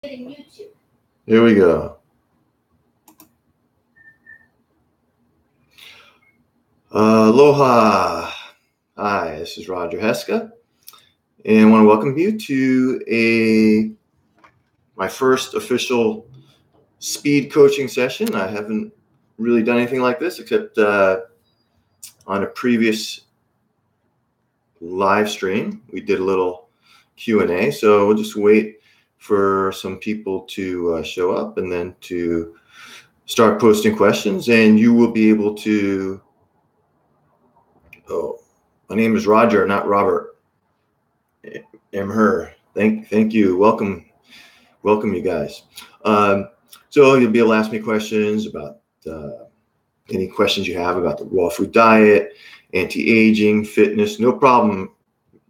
YouTube. Here we go. Aloha. Hi, this is Roger Haeske, and I want to welcome you to my first official speed coaching session. I haven't really done anything like this except on a previous live stream. We did a little Q&A, so we'll just wait for some people to show up and then to start posting questions, and you will be able to. Oh, my name is Roger, not Robert. I'm her. Thank you. Welcome, you guys. So you'll be able to ask me questions about any questions you have about the raw food diet, anti-aging, fitness. No problem,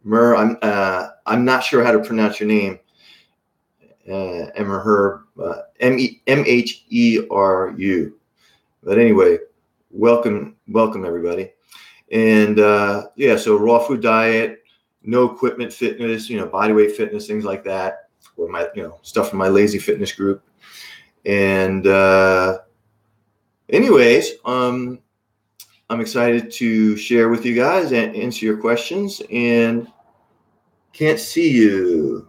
Mer. I'm not sure how to pronounce your name. Mheru, Mheru. But anyway, welcome everybody. And so raw food diet, no equipment fitness, body weight fitness, things like that, or my, stuff from my lazy fitness group. And anyways, I'm excited to share with you guys and answer your questions. And can't see you.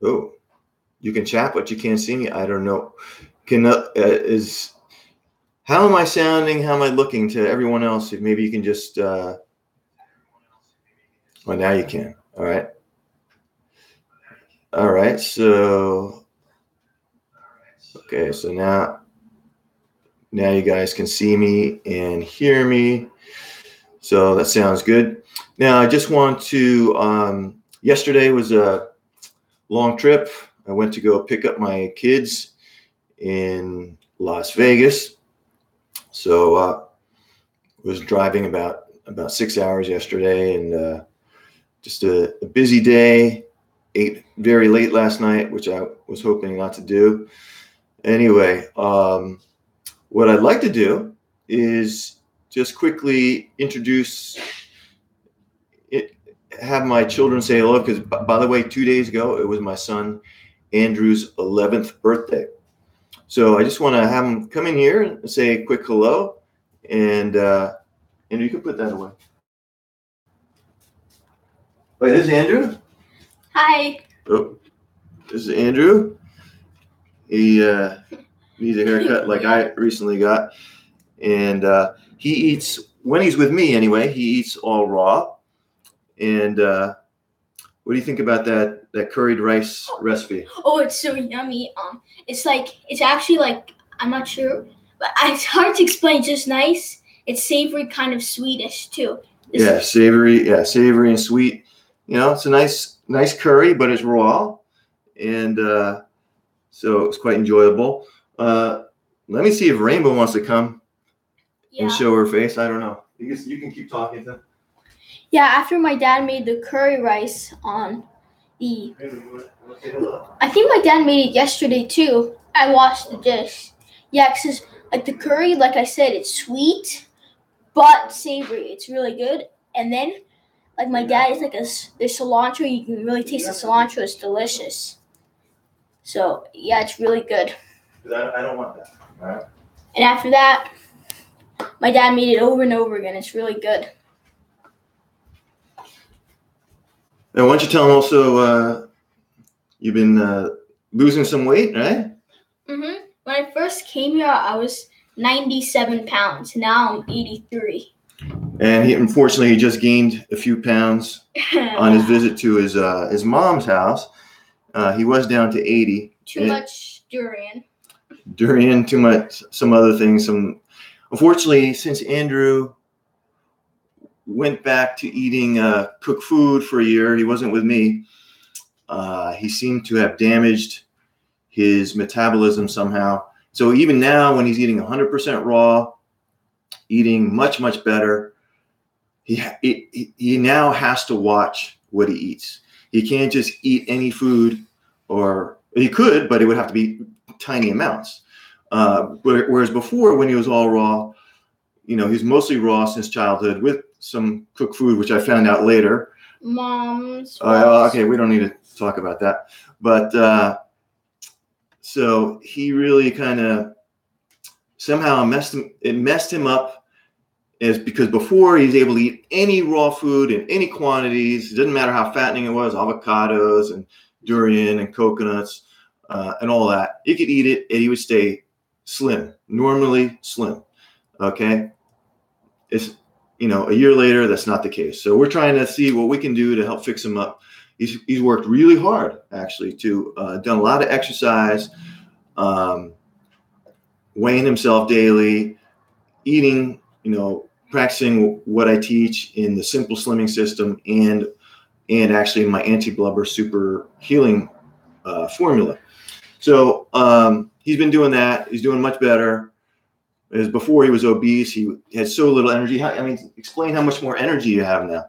Oh, you can chat, but you can't see me. I don't know. How am I sounding? How am I looking to everyone else? If maybe you can just. Well, now you can. All right. All right. So. Okay. So now you guys can see me and hear me. So that sounds good. Now I just want to. Yesterday was a long trip. I went to go pick up my kids in Las Vegas. So was driving about 6 hours yesterday, and just a busy day. Ate very late last night, which I was hoping not to do. Anyway, what I'd like to do is just quickly have my children say hello, because by the way, 2 days ago, it was my son Andrew's 11th birthday. So I just want to have him come in here and say a quick hello, and Andrew, you can put that away. Wait, this is Andrew? Hi. Oh, this is Andrew. He needs a haircut like I recently got, and he eats, when he's with me anyway, he eats all raw. And what do you think about that curried rice recipe? Oh, it's so yummy. It's actually like, I'm not sure, but it's hard to explain. It's just nice. It's savory, kind of sweetish too. Savory and sweet. It's a nice curry, but it's raw, and so it's quite enjoyable. Let me see if Rainbow wants to come and show her face. I don't know. You can keep talking to. Yeah, after my dad made the curry rice on the. I think my dad made it yesterday too. I washed the dish. Yeah, because like the curry, like I said, it's sweet, but savory. It's really good. And then, like my dad is there's cilantro. You can really taste the cilantro. It's delicious. So yeah, it's really good. I don't want that. All right. And after that, my dad made it over and over again. It's really good. Now, why don't you tell them also, you've been losing some weight, right? Mm-hmm. When I first came here, I was 97 pounds. Now I'm 83. And unfortunately, he just gained a few pounds on his visit to his mom's house. He was down to 80. Too much durian. Too much, some other things. Unfortunately, since Andrew went back to eating cooked food for a year, he wasn't with me. He seemed to have damaged his metabolism somehow. So even now, when he's eating 100% raw, eating much, much better, he now has to watch what he eats. He can't just eat any food, or he could, but it would have to be tiny amounts. Whereas before, when he was all raw, he's mostly raw since childhood with some cooked food, which I found out later. mom's. Okay, we don't need to talk about that. But so he really kind of somehow messed him up, is because before he was able to eat any raw food in any quantities. It didn't matter how fattening it was, avocados and durian and coconuts and all that. He could eat it and he would stay slim, normally slim. Okay. It's, a year later, that's not the case. So we're trying to see what we can do to help fix him up. He's worked really hard, actually, to done a lot of exercise, weighing himself daily, eating, practicing what I teach in the simple slimming system and actually in my anti-blubber super healing formula. So he's been doing that. He's doing much better. As before he was obese, he had so little energy. Explain how much more energy you have now.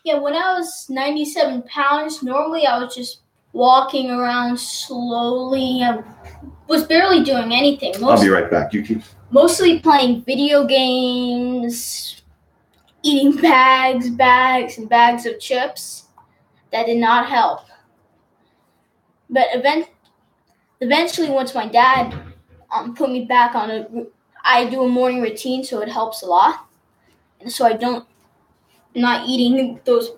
Yeah, when I was 97 pounds, normally I was just walking around slowly. I was barely doing anything. I'll be right back. You keep. Mostly playing video games, eating bags and bags of chips. That did not help. But eventually, once my dad put me back on I do a morning routine, so it helps a lot. And so I'm not eating those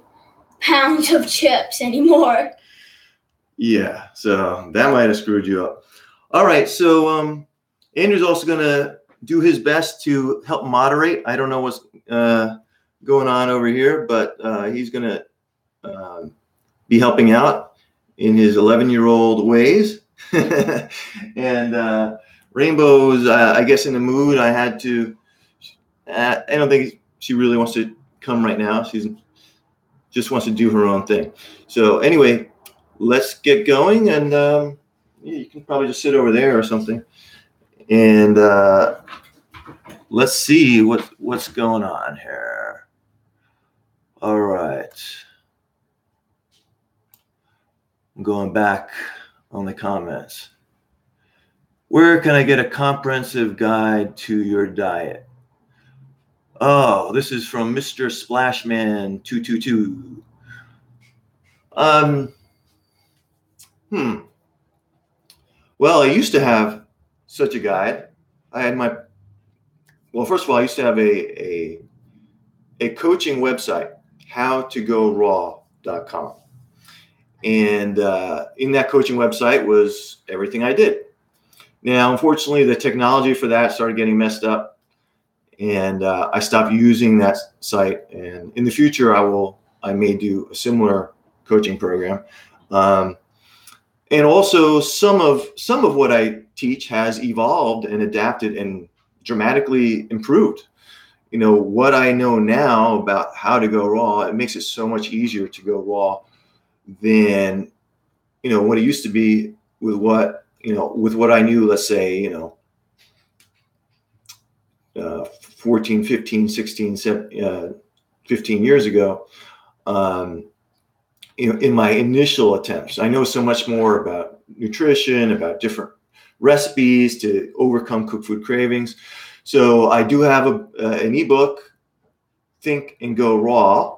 pounds of chips anymore. Yeah, so that might have screwed you up. All right, so Andrew's also going to do his best to help moderate. I don't know what's going on over here, but he's going to be helping out in his 11-year-old ways. And Rainbow's, I guess, in the mood. I had to. I don't think she really wants to come right now. She's just wants to do her own thing. So anyway, let's get going, and you can probably just sit over there or something, and let's see what's going on here. All right, I'm going back on the comments. Where can I get a comprehensive guide to your diet? Oh, this is from Mr. Splashman 222. Well, I used to have such a guide. I had first of all, I used to have a coaching website, howtogораw.com. And in that coaching website was everything I did. Now, unfortunately, the technology for that started getting messed up, and I stopped using that site. And in the future, I may do a similar coaching program. And also some of what I teach has evolved and adapted and dramatically improved. What I know now about how to go raw, it makes it so much easier to go raw than, what it used to be with what I knew, let's say, 14, 15, 16, 15 years ago. In my initial attempts, I know so much more about nutrition, about different recipes to overcome cooked food cravings. So I do have an ebook, Think and Go Raw.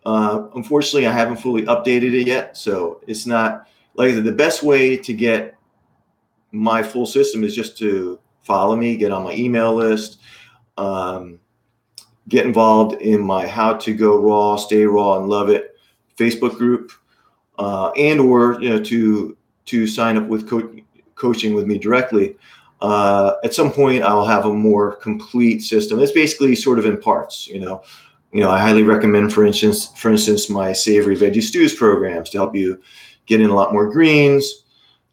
Unfortunately, I haven't fully updated it yet. So it's not like the best way to get my full system is just to follow me, get on my email list, get involved in my How to Go Raw, Stay Raw and Love It Facebook group, and or to sign up with coaching with me directly. At some point, I'll have a more complete system. It's basically sort of in parts. I highly recommend, for instance, my savory veggie stews programs to help you get in a lot more greens.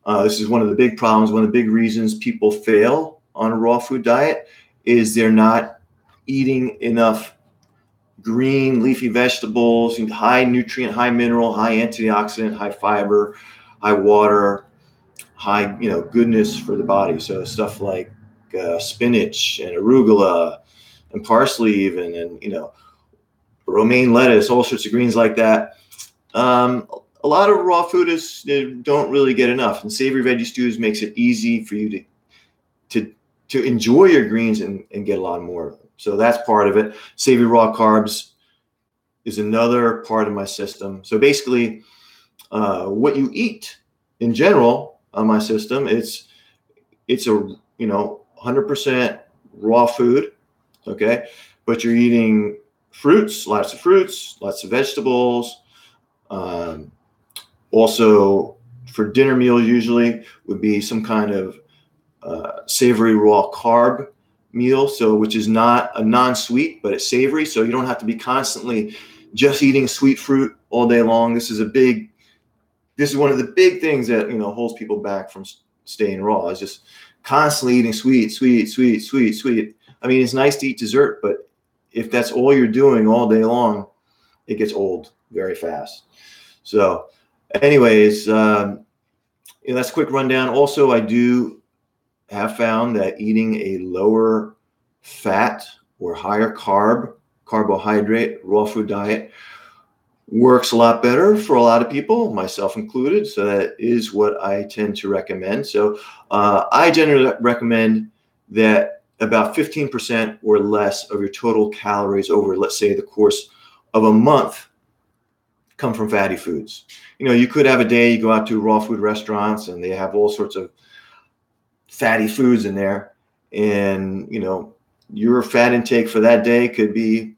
This is one of the big problems. One of the big reasons people fail on a raw food diet is they're not eating enough green leafy vegetables, high nutrient, high mineral, high antioxidant, high fiber, high water, high goodness for the body. So stuff like spinach and arugula and parsley even, and romaine lettuce, all sorts of greens like that. A lot of raw food don't really get enough, and savory veggie stews makes it easy for you to enjoy your greens and get a lot more of them. So that's part of it. Savory raw carbs is another part of my system. So basically, what you eat in general on my system, it's a 100% raw food, okay? But you're eating fruits, lots of vegetables. Also, for dinner meal usually would be some kind of savory raw carb meal, so which is not a non-sweet, but it's savory, so you don't have to be constantly just eating sweet fruit all day long. This is one of the big things that holds people back from staying raw, is just constantly eating sweet. I mean, it's nice to eat dessert, but if that's all you're doing all day long, it gets old very fast. So anyways, that's a quick rundown. Also, I do have found that eating a lower fat or higher carbohydrate raw food diet works a lot better for a lot of people, myself included. So that is what I tend to recommend. So I generally recommend that about 15% or less of your total calories over, let's say, the course of a month come from fatty foods. You could have a day you go out to raw food restaurants and they have all sorts of fatty foods in there, and your fat intake for that day could be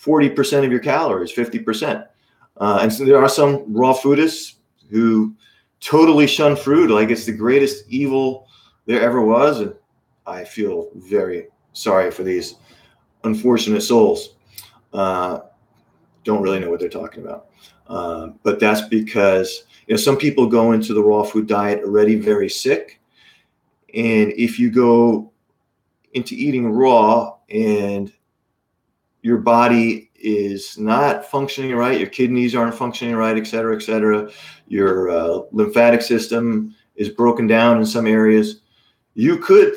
40% of your calories, 50%. And so there are some raw foodists who totally shun fruit like it's the greatest evil there ever was, and I feel very sorry for these unfortunate souls. Don't really know what they're talking about. But that's because some people go into the raw food diet already very sick. And if you go into eating raw and your body is not functioning right, your kidneys aren't functioning right, et cetera, your lymphatic system is broken down in some areas, you could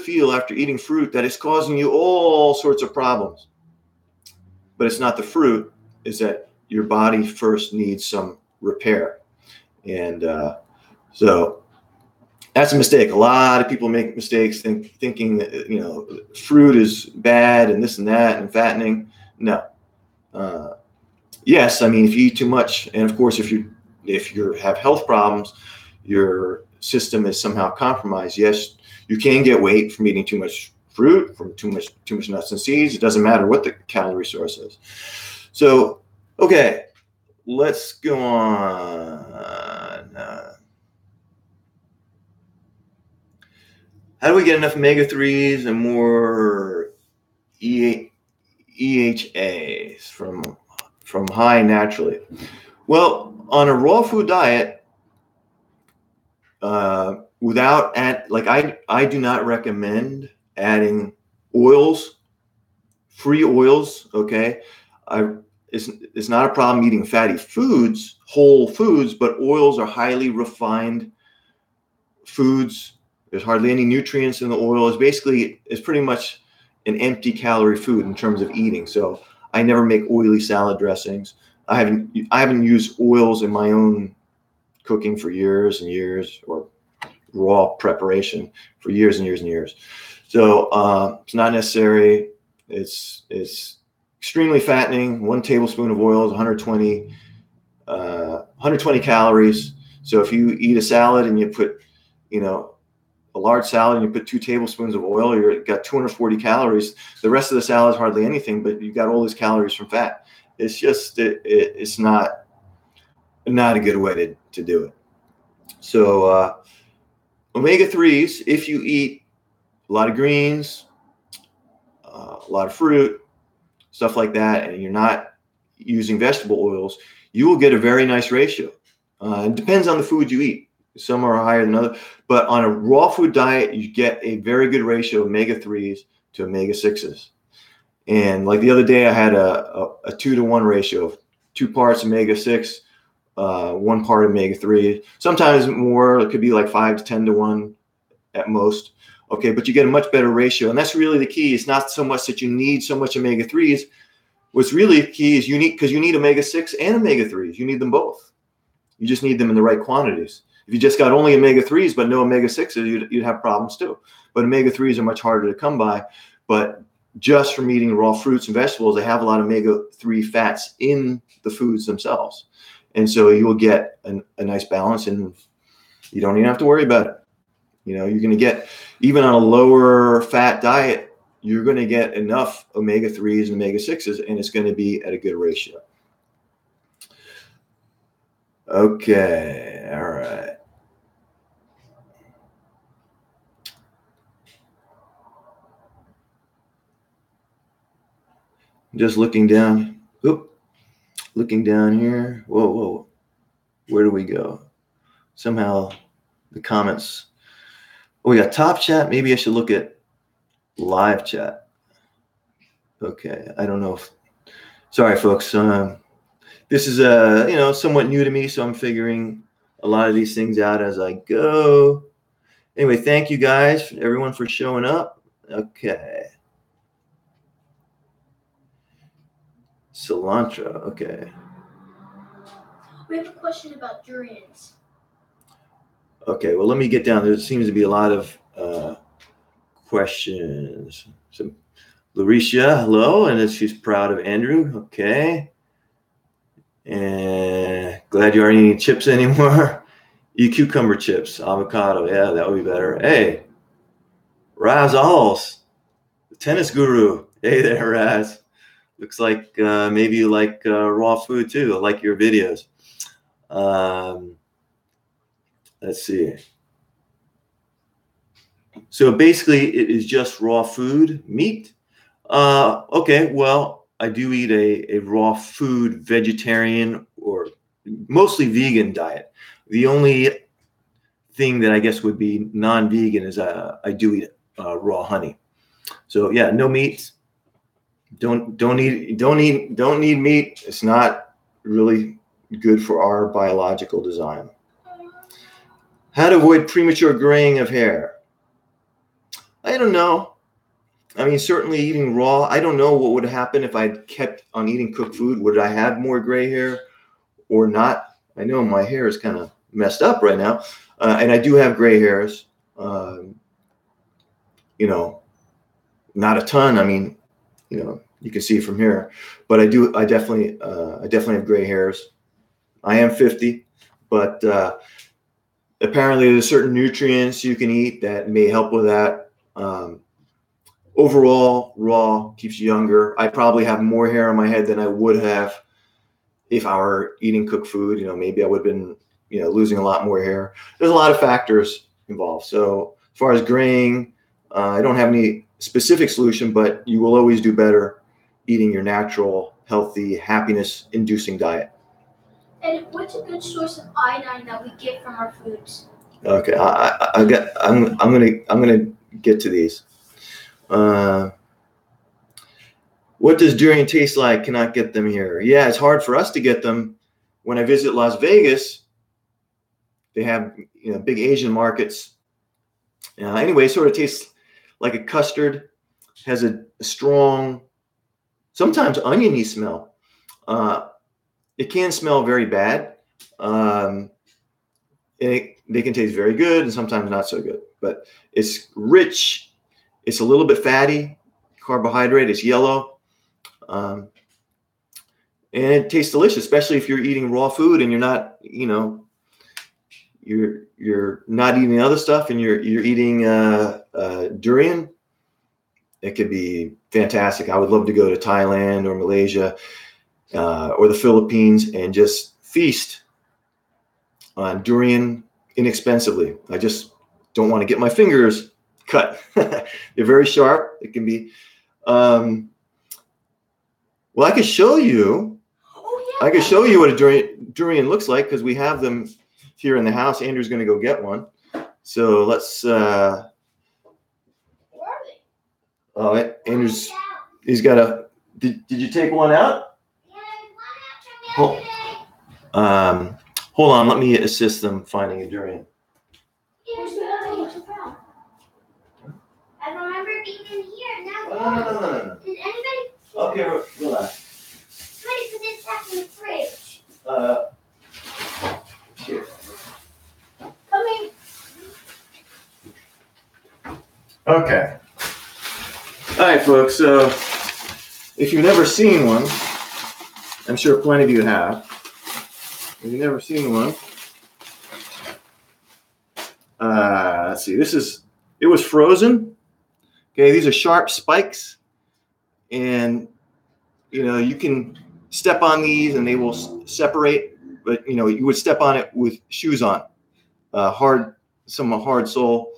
feel after eating fruit that it's causing you all sorts of problems. But it's not the fruit, it's that your body first needs some repair. And so that's a mistake. A lot of people make mistakes thinking that fruit is bad and this and that and fattening. No. Yes, I mean, if you eat too much, and of course if you have health problems, your system is somehow compromised. Yes, you can get weight from eating too much fruit, from too much nuts and seeds. It doesn't matter what the calorie source is. So, okay, let's go on. How do we get enough omega-3s and more EHAs from high naturally? Well, on a raw food diet, I do not recommend adding oils, free oils. Okay, it's not a problem eating fatty foods, whole foods, but oils are highly refined foods. There's hardly any nutrients in the oil. It's pretty much an empty calorie food in terms of eating. So I never make oily salad dressings. I haven't used oils in my own cooking for years and years, or raw preparation for years and years and years. So it's not necessary. It's extremely fattening. 1 tablespoon of oil is 120 calories. So if you eat a salad and you put, a large salad and you put 2 tablespoons of oil, you've got 240 calories. The rest of the salad is hardly anything, but you've got all these calories from fat. It's just, it's not a good way to do it. So omega-3s, if you eat a lot of greens, a lot of fruit, stuff like that, and you're not using vegetable oils, you will get a very nice ratio. It depends on the food you eat. Some are higher than others, but on a raw food diet, you get a very good ratio of omega-3s to omega-6s. And like the other day, I had a 2-to-1 ratio of 2 parts omega-6, 1 part omega-3. Sometimes more, it could be like 5 to 10 to 1 at most. Okay, but you get a much better ratio, and that's really the key. It's not so much that you need so much omega-3s. What's really key is you need omega-6 and omega-3s. You need them both. You just need them in the right quantities. If you just got only omega-3s but no omega-6s, you'd have problems too. But omega-3s are much harder to come by. But just from eating raw fruits and vegetables, they have a lot of omega-3 fats in the foods themselves. And so you will get a nice balance, and you don't even have to worry about it. You know, you're going to get, even on a lower fat diet, you're going to get enough omega-3s and omega-6s, and it's going to be at a good ratio. Okay, all right. Just looking down. Oop, looking down here. Whoa. Where do we go? Somehow the comments. Oh, we got top chat. Maybe I should look at live chat. Okay, I don't know if. Sorry, folks. This is somewhat new to me, so I'm figuring a lot of these things out as I go. Anyway, thank you guys, everyone, for showing up. Okay. Cilantro. Okay. We have a question about durians. Okay, well, let me get down. There seems to be a lot of questions. So, Lauricia, hello, and she's proud of Andrew. Okay. And glad you aren't eating chips anymore. Eat cucumber chips, avocado. Yeah, that would be better. Hey, Raz Alls, the tennis guru. Hey there, Raz. Looks like maybe you like raw food too. I like your videos. Let's see. So basically, it is just raw food, meat. Okay, well, I do eat a raw food vegetarian or mostly vegan diet. The only thing that I guess would be non-vegan is I do eat raw honey. So yeah, no meat. Don't need meat. It's not really good for our biological design. How to avoid premature graying of hair? I don't know. I mean, certainly eating raw. I don't know what would happen if I kept on eating cooked food. Would I have more gray hair or not? I know my hair is kind of messed up right now, and I do have gray hairs. Not a ton. I mean, you can see it from here, but I definitely have gray hairs. I am 50, but apparently there's certain nutrients you can eat that may help with that. Overall, raw keeps you younger. I probably have more hair on my head than I would have if I were eating cooked food. Maybe I would have been, losing a lot more hair. There's a lot of factors involved. So as far as graying, I don't have any specific solution, but you will always do better eating your natural, healthy, happiness-inducing diet. And what's a good source of iodine that we get from our foods? Okay, I'm gonna get to these. What does durian taste like? Cannot get them here. Yeah, it's hard for us to get them. When I visit Las Vegas, they have big Asian markets. Anyway, it sort of tastes like a custard. Has a strong, sometimes oniony smell. It can smell very bad. They can taste very good and sometimes not so good. But it's rich. It's a little bit fatty. Carbohydrate. It's yellow. And it tastes delicious, especially if you're eating raw food and you're not, you're not eating other stuff and you're eating durian. It could be fantastic. I would love to go to Thailand or Malaysia or the Philippines and just feast on durian inexpensively. I just don't want to get my fingers cut. They're very sharp. It can be. Well, I could show you. Oh, yeah. I could show you what a durian looks like because we have them here in the house. Andrew's going to go get one. So let's. Where are they? Oh, Andrew's. He's got a. Did you take one out? Yeah, one after yesterday. Hold on. Let me assist them finding a durian. Where's the other one you found? I remember being in here. Now No. did anybody? Okay, relax. Somebody put this back in the fridge. Here. Coming. Okay. All right, folks. So if you've never seen one, I'm sure plenty of you have. If you've never seen one, let's see. It was frozen. Okay, these are sharp spikes, and you can step on these and they will separate. But you would step on it with shoes on, hard sole.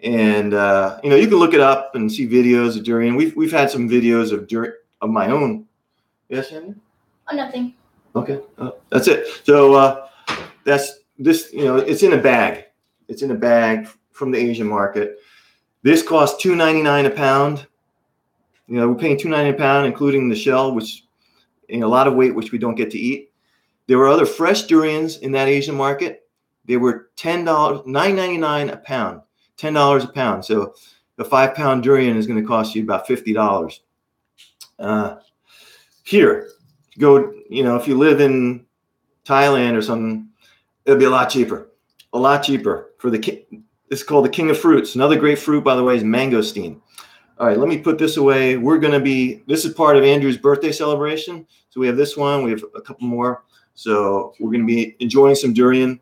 And you can look it up and see videos of durian. We've had some videos of my own. Yes, Henry? Oh, nothing. Okay, that's it. So that's this. It's in a bag. It's in a bag from the Asian market. This costs $2.99 a pound. We're paying $2.99 a pound, including the shell, which a lot of weight, which we don't get to eat. There were other fresh durians in that Asian market. They were $9.99 a pound. $10 a pound. So a 5-pound durian is going to cost you about $50. Here, go, if you live in Thailand or something, it'll be a lot cheaper. A lot cheaper. This is called the king of fruits. Another great fruit, by the way, is mangosteen. All right, let me put this away. This is part of Andrew's birthday celebration. So we have this one. We have a couple more. So we're going to be enjoying some durian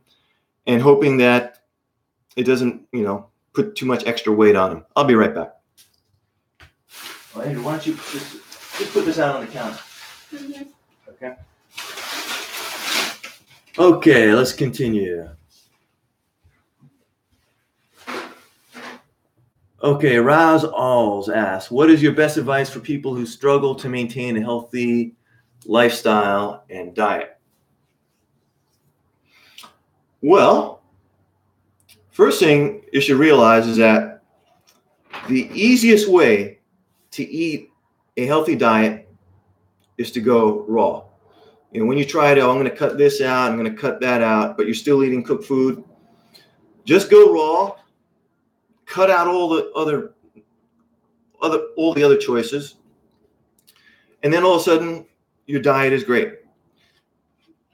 and hoping that it doesn't, put too much extra weight on him. I'll be right back. Well, Andrew, why don't you just put this out on the counter? Mm-hmm. Okay. Okay, let's continue. Okay, Raz Alls asks, what is your best advice for people who struggle to maintain a healthy lifestyle and diet? Well, first thing you should realize is that the easiest way to eat a healthy diet is to go raw. When you try to, I'm going to cut this out, I'm going to cut that out, but you're still eating cooked food, just go raw, cut out all the other choices, and then all of a sudden your diet is great.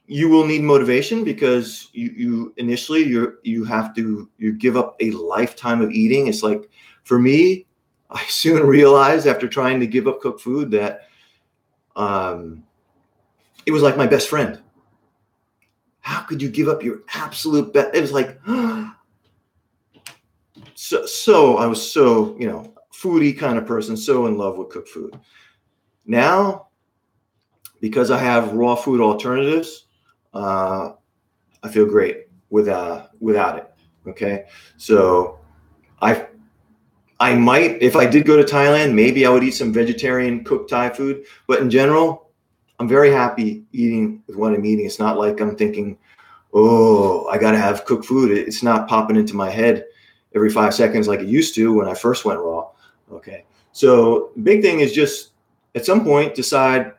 You will need motivation because you initially have to give up a lifetime of eating. It's like, for me, I soon realized after trying to give up cooked food that it was like my best friend. How could you give up your absolute best? It was like, so I was so, foodie kind of person, so in love with cooked food. Now, because I have raw food alternatives, I feel great without it. Okay. So I might, if I did go to Thailand, maybe I would eat some vegetarian cooked Thai food, but in general, I'm very happy eating with what I'm eating. It's not like I'm thinking, oh, I got to have cooked food. It's not popping into my head every 5 seconds like it used to when I first went raw. Okay. So the big thing is just at some point decide,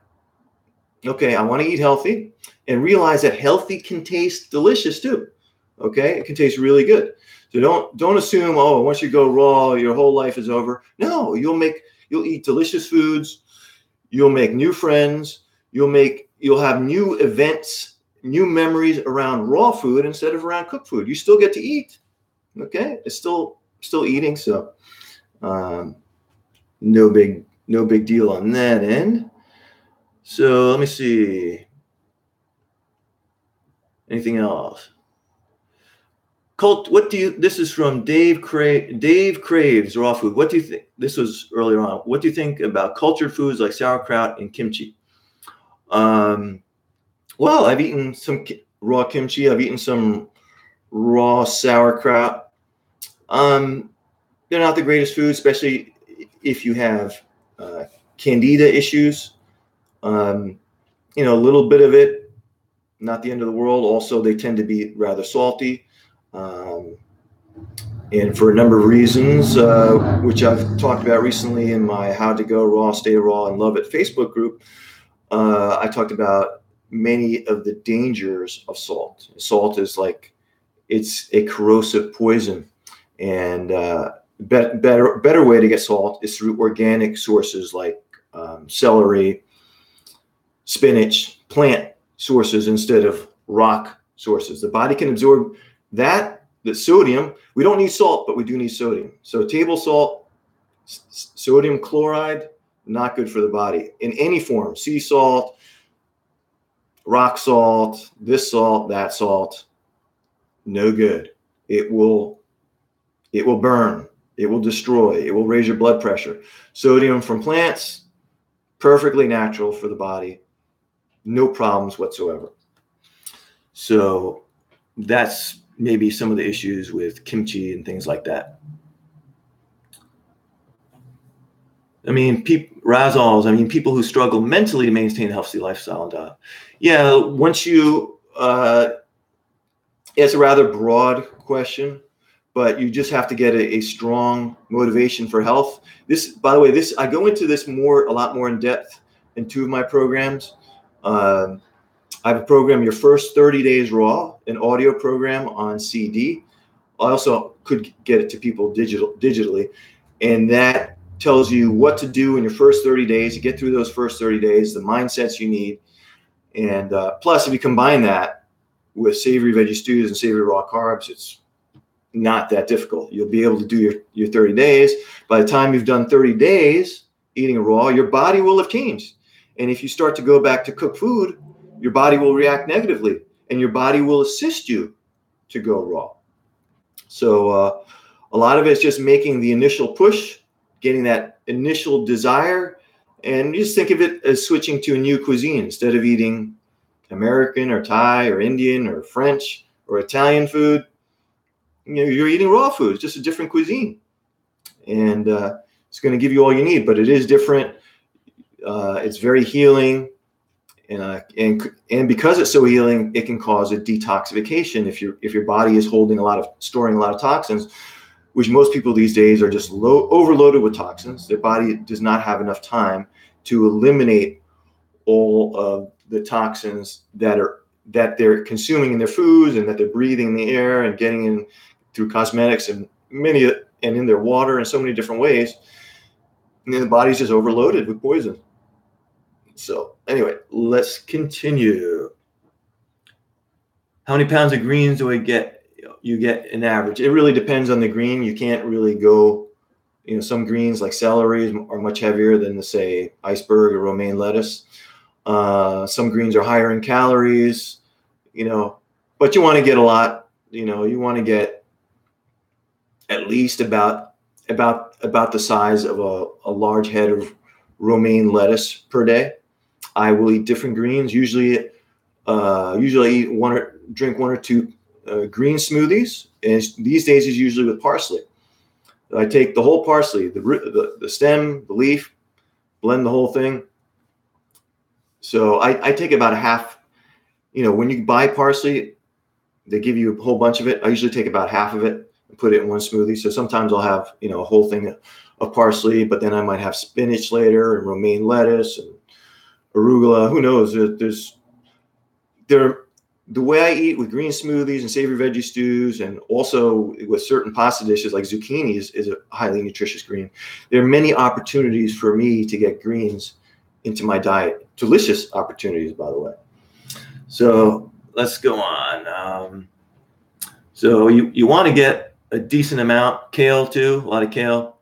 okay, I want to eat healthy, and realize that healthy can taste delicious too. Okay. It can taste really good. So don't assume, oh, once you go raw, your whole life is over. No, you'll eat delicious foods. You'll make new friends. You'll have new events, new memories around raw food instead of around cooked food. You still get to eat. Okay. It's still eating. So, no big deal on that end. So let me see. Anything else? This is from Dave Craves Raw Food. What do you think? This was earlier on. What do you think about cultured foods like sauerkraut and kimchi? Well, I've eaten some raw kimchi. I've eaten some raw sauerkraut. They're not the greatest food, especially if you have candida issues. A little bit of it, not the end of the world. Also, they tend to be rather salty. And for a number of reasons, which I've talked about recently in my How to Go Raw, Stay Raw, and Love It Facebook group, I talked about many of the dangers of salt. Salt is it's a corrosive poison. And better way to get salt is through organic sources like celery, spinach, plant sources instead of rock sources. The body can absorb the sodium. We don't need salt, but we do need sodium. So table salt Sodium chloride, not good for the body in any form. Sea salt, rock salt, this salt, that salt, no good. It will burn. It will destroy. It will raise your blood pressure. Sodium from plants, perfectly natural for the body. No problems whatsoever. So that's maybe some of the issues with kimchi and things like that. I mean, Razols, people who struggle mentally to maintain a healthy lifestyle and diet. Yeah, once you, it's a rather broad question, but you just have to get a strong motivation for health. This, by the way, I go into this a lot more in depth in 2 of my programs. I have a program, Your First 30 Days Raw, an audio program on CD. I also could get it to people digitally, and that tells you what to do in your first 30 days to get through those first 30 days, the mindsets you need. And plus, if you combine that with savory veggie stews and savory raw carbs, it's not that difficult. You'll be able to do your 30 days. By the time you've done 30 days eating raw, your body will have changed. And if you start to go back to cooked food, your body will react negatively, and your body will assist you to go raw. So a lot of it's just making the initial push, getting that initial desire, and you just think of it as switching to a new cuisine. Instead of eating American or Thai or Indian or French or Italian food, you're eating raw food. It's just a different cuisine, and it's going to give you all you need. But it is different. It's very healing, and because it's so healing, it can cause a detoxification if your body is storing a lot of toxins, which most people these days are just overloaded with toxins. Their body does not have enough time to eliminate all of the toxins that they're consuming in their foods and that they're breathing in the air and getting in through cosmetics and in their water in so many different ways. And then the body's just overloaded with poison. So anyway, let's continue. How many pounds of greens do you get an average? It really depends on the green. You can't really go, some greens like celery are much heavier than say iceberg or romaine lettuce. Some greens are higher in calories, but you want to get a lot, you want to get at least about the size of a large head of romaine lettuce per day. I will eat different greens. Usually I drink 1 or 2 green smoothies, and these days is usually with parsley. I take the whole parsley, the stem, the leaf, blend the whole thing. So I take about a half. When you buy parsley, they give you a whole bunch of it. I usually take about half of it and put it in one smoothie. So sometimes I'll have a whole thing of parsley, but then I might have spinach later and romaine lettuce and arugula. Who knows? The way I eat with green smoothies and savory veggie stews, and also with certain pasta dishes like zucchini is a highly nutritious green. There are many opportunities for me to get greens into my diet. Delicious opportunities, by the way. So let's go on. So you want to get a decent amount. Kale too, a lot of kale.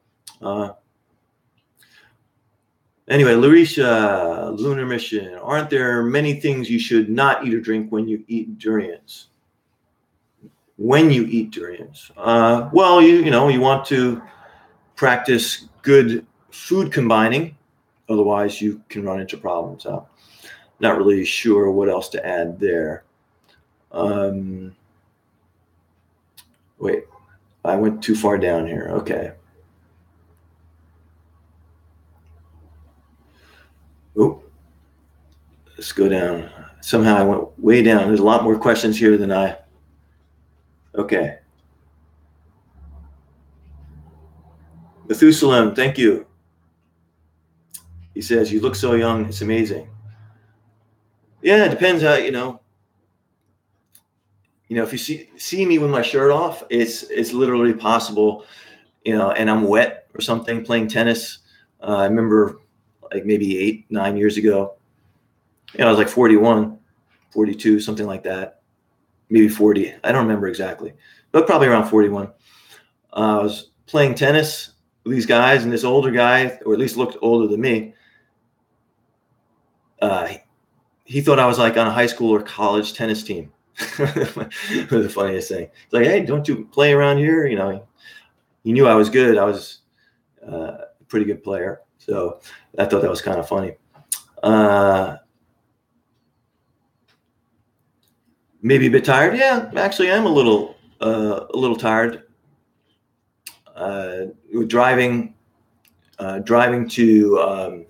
Anyway, Larisha, Lunar Mission. Aren't there many things you should not eat or drink when you eat durians? When you eat durians? Well, you want to practice good food combining. Otherwise, you can run into problems. I'm not really sure what else to add there. Wait, I went too far down here. Okay. Oh, let's go down. Somehow I went way down. There's a lot more questions here than okay. Methuselah, thank you. He says, you look so young. It's amazing. Yeah, it depends how, if you see me with my shirt off, it's literally possible, and I'm wet or something playing tennis. I remember like maybe 8-9 years ago, I was like 41, 42, something like that. Maybe 40. I don't remember exactly, but probably around 41. I was playing tennis these guys, and this older guy, or at least looked older than me, he thought I was like on a high school or college tennis team. The funniest thing. It's like, hey, don't you play around here? You know, he knew I was good. I was a pretty good player. So I thought that was kind of funny. Maybe a bit tired. Yeah, actually, I'm a little tired. Driving to.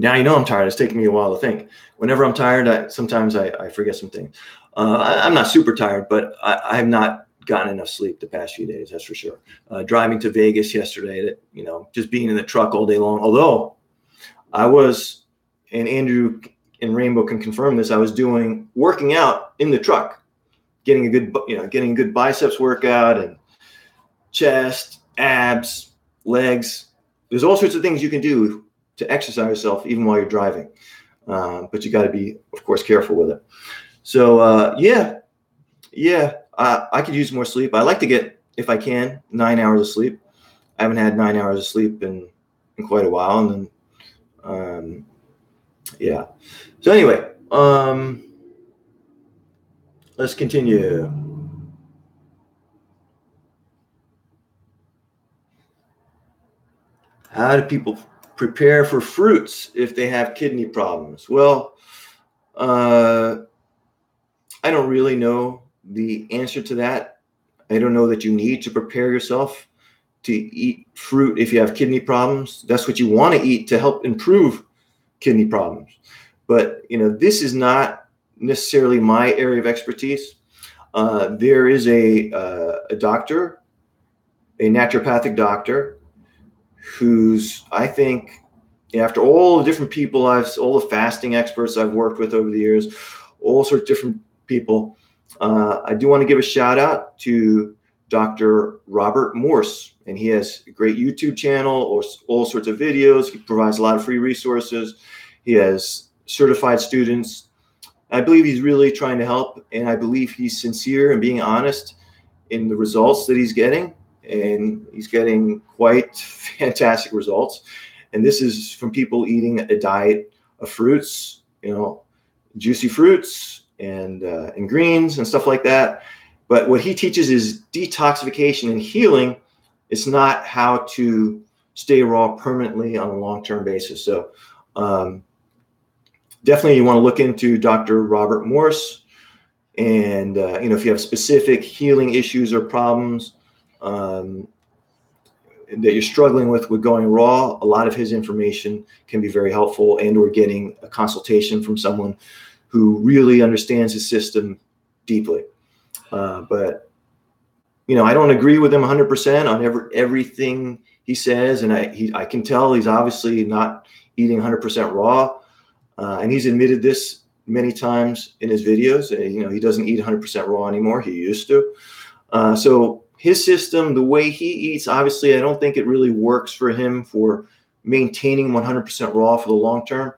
Now you know I'm tired. It's taking me a while to think. Whenever I'm tired, sometimes I forget some things. I'm not super tired, but I have not gotten enough sleep the past few days. That's for sure. Driving to Vegas yesterday, just being in the truck all day long. Although I was, and Andrew and Rainbow can confirm this, I was working out in the truck, getting a good biceps workout and chest, abs, legs. There's all sorts of things you can do to exercise yourself even while you're driving. But you got to be, of course, careful with it. So, I could use more sleep. I like to get, if I can, 9 hours of sleep. I haven't had 9 hours of sleep in quite a while. And then, So anyway, let's continue. How do people prepare for fruits if they have kidney problems? Well, I don't really know the answer to that. I don't know that you need to prepare yourself to eat fruit if you have kidney problems. That's what you want to eat to help improve kidney problems. But, this is not necessarily my area of expertise. There is a doctor, a naturopathic doctor, who's, I think, after all the different people all the fasting experts I've worked with over the years, all sorts of different people, I do want to give a shout out to Dr. Robert Morse, and he has a great YouTube channel, or all sorts of videos. He provides a lot of free resources. He has certified students. I believe he's really trying to help, and I believe he's sincere and being honest in the results that he's getting, and he's getting quite fantastic results. And this is from people eating a diet of fruits, juicy fruits and greens and stuff like that. But what he teaches is detoxification and healing. It's not how to stay raw permanently on a long-term basis. So definitely you want to look into Dr. Robert Morse. And, if you have specific healing issues or problems that you're struggling with going raw, a lot of his information can be very helpful, and or getting a consultation from someone who really understands his system deeply. But I don't agree with him 100% on everything he says, and I can tell he's obviously not eating 100% raw, and he's admitted this many times in his videos. He doesn't eat 100% raw anymore. He used to. So his system, the way he eats, obviously, I don't think it really works for him for maintaining 100% raw for the long term.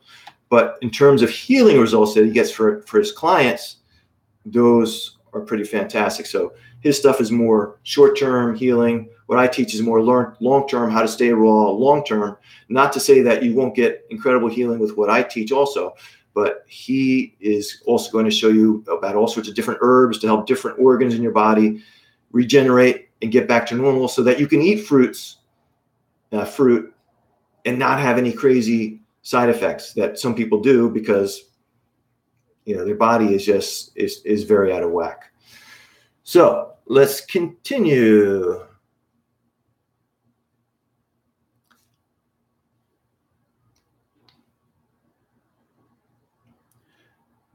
But in terms of healing results that he gets for his clients, those are pretty fantastic. So his stuff is more short-term healing. What I teach is more long-term, how to stay raw long-term. Not to say that you won't get incredible healing with what I teach also, but he is also going to show you about all sorts of different herbs to help different organs in your body regenerate and get back to normal, so that you can eat fruit and not have any crazy side effects that some people do, because their body is very out of whack. So let's continue.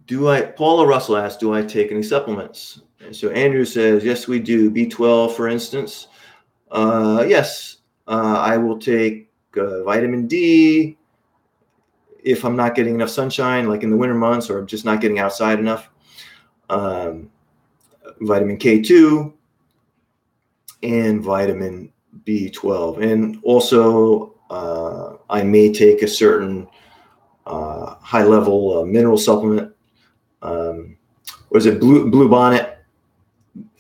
Paula Russell asks, do I take any supplements? And so Andrew says, yes, we do. B12, for instance. Yes, I will take vitamin D if I'm not getting enough sunshine, like in the winter months, or I'm just not getting outside enough. Vitamin K2 and vitamin B12. And also, I may take a certain high-level mineral supplement. Was it Blue Bonnet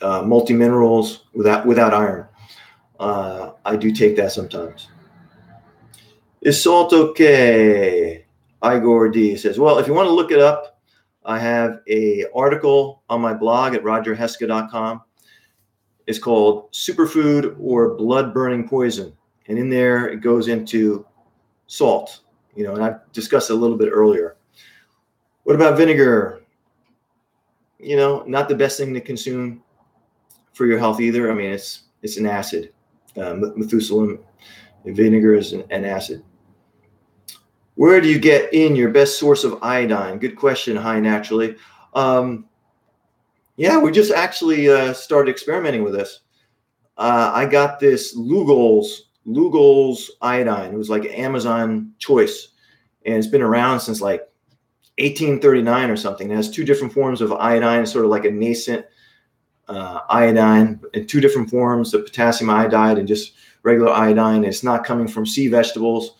multi-minerals without iron? I do take that sometimes. Is salt okay? Igor D says, well, if you want to look it up, I have an article on my blog at rogerhaeske.com. It's called Superfood or Blood Burning Poison. And in there, it goes into salt, and I've discussed it a little bit earlier. What about vinegar? Not the best thing to consume for your health either. I mean, it's an acid. Methuselam, vinegar is an acid. Where do you get in your best source of iodine? Good question, Hi Naturally. Yeah, we just actually started experimenting with this. I got this Lugol's iodine. It was like an Amazon choice, and it's been around since like 1839 or something. It has two different forms of iodine, sort of like a nascent iodine in two different forms, the potassium iodide and just regular iodine. It's not coming from sea vegetables,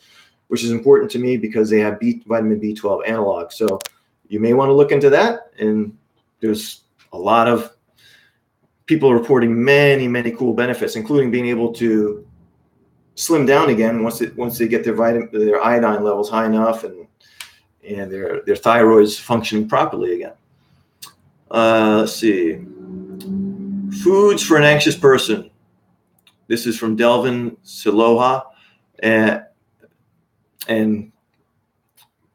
which is important to me because they have vitamin B12 analog. So you may want to look into that. And there's a lot of people reporting many, many cool benefits, including being able to slim down again once they get their iodine levels high enough and their thyroid's functioning properly again. Let's see. Foods for an anxious person. This is from Delvin Siloha. And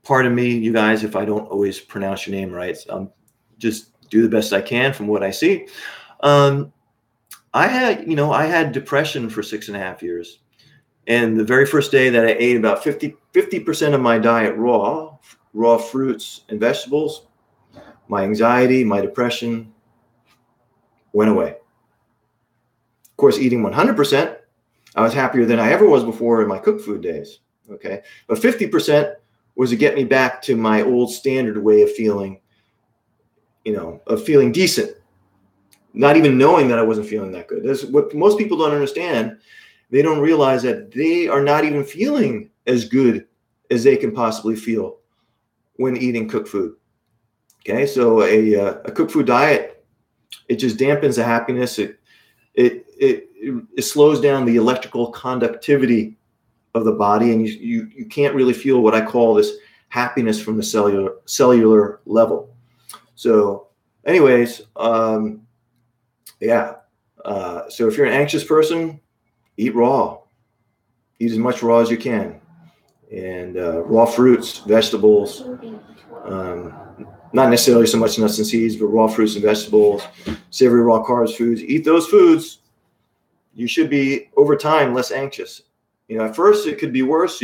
pardon me, you guys, if I don't always pronounce your name right. Just do the best I can from what I see. I had depression for 6.5 years. And the very first day that I ate about 50% of my diet raw fruits and vegetables, my anxiety, my depression went away. Of course, eating 100%, I was happier than I ever was before in my cooked food days. Okay. But 50% was to get me back to my old standard way of feeling, of feeling decent, not even knowing that I wasn't feeling that good. That's what most people don't understand. They don't realize that they are not even feeling as good as they can possibly feel when eating cooked food. Okay. So a cooked food diet, it just dampens the happiness. It slows down the electrical conductivity of the body, and you can't really feel what I call this happiness from the cellular level. So anyways, yeah. So if you're an anxious person, eat raw. Eat as much raw as you can. And raw fruits, vegetables, not necessarily so much nuts and seeds, but raw fruits and vegetables, savory raw carbs foods. Eat those foods. You should be, over time, less anxious. At first it could be worse.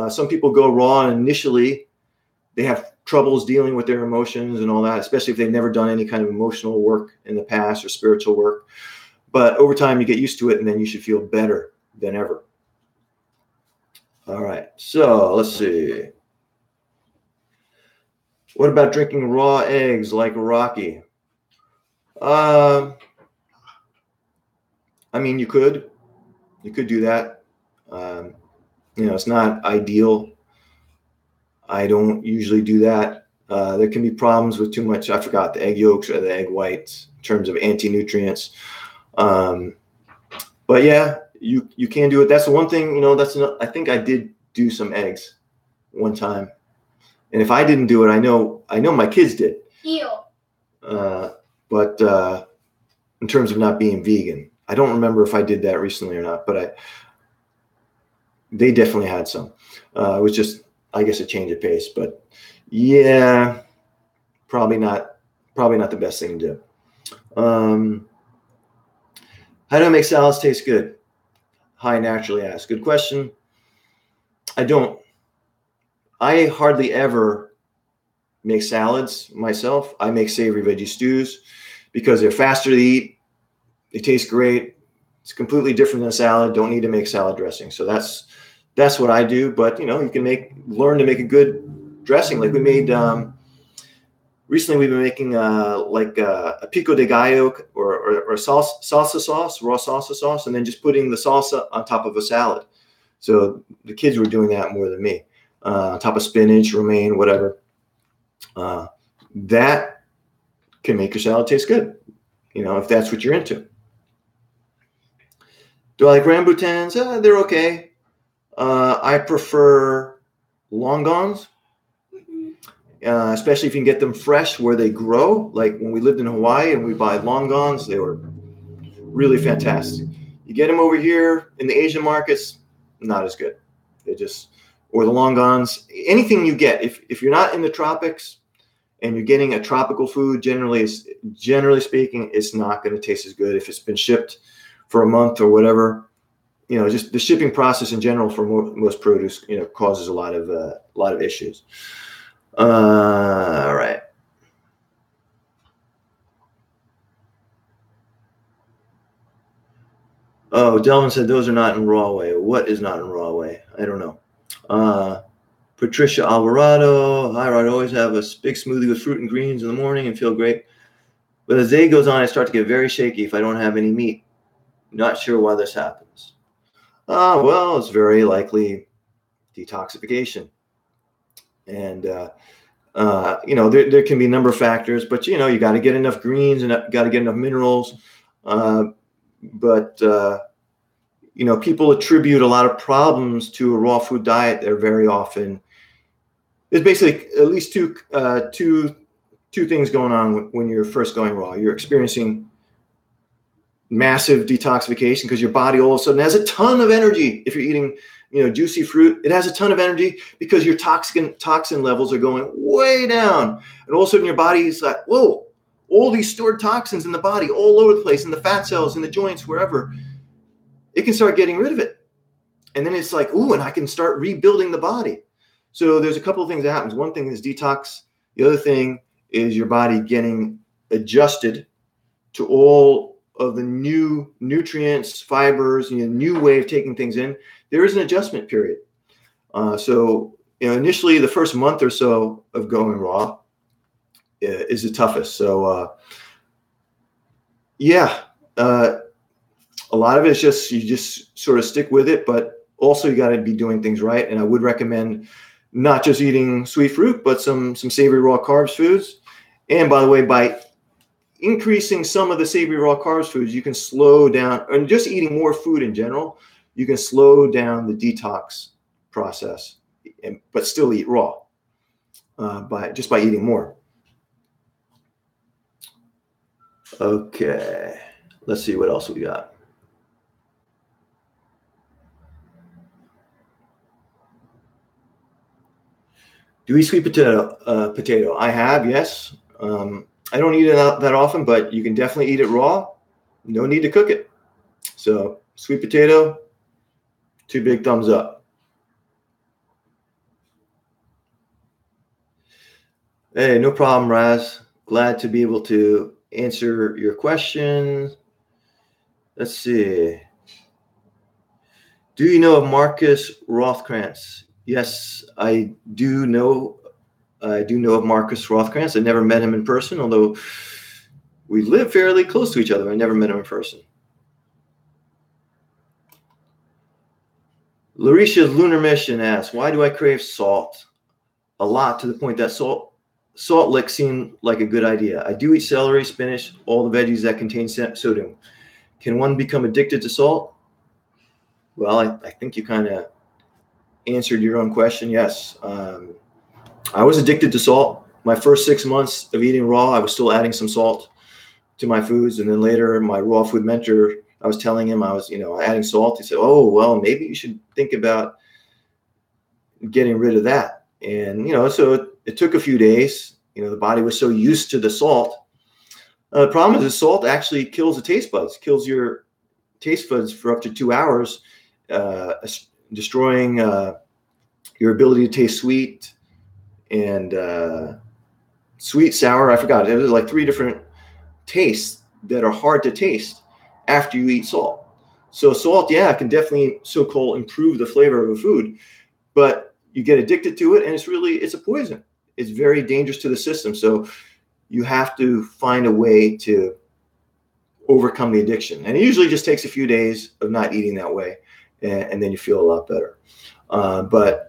Some people go raw and initially they have troubles dealing with their emotions and all that, especially if they've never done any kind of emotional work in the past or spiritual work. But over time you get used to it, and then you should feel better than ever. All right, so let's see. What about drinking raw eggs like Rocky? I mean, you could do that. It's not ideal. I don't usually do that. There can be problems with too much. I forgot the egg yolks or the egg whites in terms of anti-nutrients. But yeah, you can do it. That's the one thing, I think I did do some eggs one time. And if I didn't do it, I know my kids did. Ew. But in terms of not being vegan, I don't remember if I did that recently or not, but they definitely had some. It was just, I guess, a change of pace, but yeah, probably not the best thing to do. How do I make salads taste good? Hi Naturally asks. Good question. I hardly ever make salads myself. I make savory veggie stews because they're faster to eat. They taste great. It's completely different than a salad. Don't need to make salad dressing. So that's what I do. But you can learn to make a good dressing. Like we made recently, we've been making a pico de gallo or salsa sauce, raw salsa sauce, and then just putting the salsa on top of a salad. So the kids were doing that more than me. On top of spinach, romaine, whatever. That can make your salad taste good, if that's what you're into. Do I like rambutans? They're okay. I prefer longans, especially if you can get them fresh where they grow. Like when we lived in Hawaii and we buy longans, they were really fantastic. You get them over here in the Asian markets, not as good. They just, or the longans, anything you get, if you're not in the tropics and you're getting a tropical food, generally speaking, it's not going to taste as good if it's been shipped for a month or whatever. Just the shipping process in general for most produce, causes a lot of issues. All right. Oh, Delvin said those are not in raw way. What is not in raw way? I don't know. Patricia Alvarado. Hi, I'd always have a big smoothie with fruit and greens in the morning and feel great. But as the day goes on, I start to get very shaky if I don't have any meat. Not sure why this happens. Well, it's very likely detoxification. And, there can be a number of factors, but, you got to get enough greens and got to get enough minerals. But people attribute a lot of problems to a raw food diet. They're very often, there's basically at least two things going on when you're first going raw. You're experiencing massive detoxification because your body all of a sudden has a ton of energy. If you're eating, juicy fruit, it has a ton of energy because your toxin levels are going way down. And all of a sudden your body is like, whoa, all these stored toxins in the body all over the place, in the fat cells, in the joints, wherever. It can start getting rid of it. And then it's like, ooh, and I can start rebuilding the body. So there's a couple of things that happens. One thing is detox. The other thing is your body getting adjusted to all of the new nutrients, fibers, new way of taking things in. There is an adjustment period. So initially the first month or so of going raw is the toughest. So a lot of it is just, you just sort of stick with it, but also you got to be doing things right. And I would recommend not just eating sweet fruit, but some savory raw carbs foods. And by the way, by increasing some of the savory raw carbs foods, you can slow down, and just eating more food in general, you can slow down the detox process, but still eat raw by eating more. Okay, let's see what else we got. Do we eat sweet potato? I have, yes. I don't eat it that often, but you can definitely eat it raw. No need to cook it. So sweet potato, 2 big thumbs up. Hey, no problem, Raz. Glad to be able to answer your questions. Let's see. Do you know of Marcus Rothkrantz? Yes, I do know. I do know of Marcus Rothkrantz. I never met him in person, although we live fairly close to each other. I never met him in person. Larisha's Lunar Mission asks, why do I crave salt? A lot, to the point that salt licks seem like a good idea. I do eat celery, spinach, all the veggies that contain sodium. Can one become addicted to salt? Well, I think you kind of answered your own question. Yes. I was addicted to salt. My first 6 months of eating raw, I was still adding some salt to my foods. And then later, my raw food mentor, I was telling him I was, adding salt. He said, oh, well, maybe you should think about getting rid of that. And, so it took a few days. The body was so used to the salt. The problem is the salt actually kills the taste buds, kills your taste buds for up to 2 hours, destroying your ability to taste sweet and sweet, sour. I forgot. It was like 3 different tastes that are hard to taste after you eat salt. So salt, can definitely so-called improve the flavor of a food, but you get addicted to it, and it's a poison. It's very dangerous to the system. So you have to find a way to overcome the addiction. And it usually just takes a few days of not eating that way, and then you feel a lot better. But,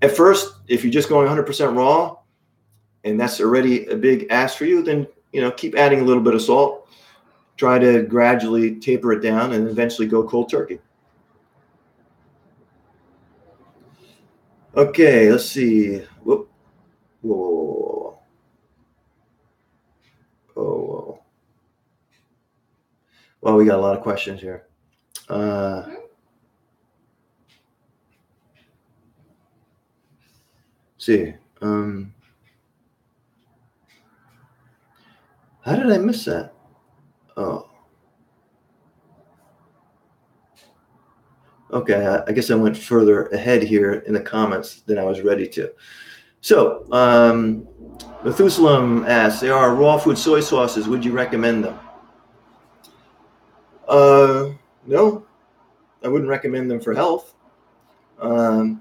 at first, if you're just going 100% raw, and that's already a big ask for you, then, keep adding a little bit of salt. try to gradually taper it down and eventually go cold turkey. Okay, let's see. Whoop. Whoa. Oh. Well, we got a lot of questions here. See. How did I miss that? Oh. Okay, I guess I went further ahead here in the comments than I was ready to. So, Methuselah asks, there are raw food soy sauces. Would you recommend them? No, I wouldn't recommend them for health. And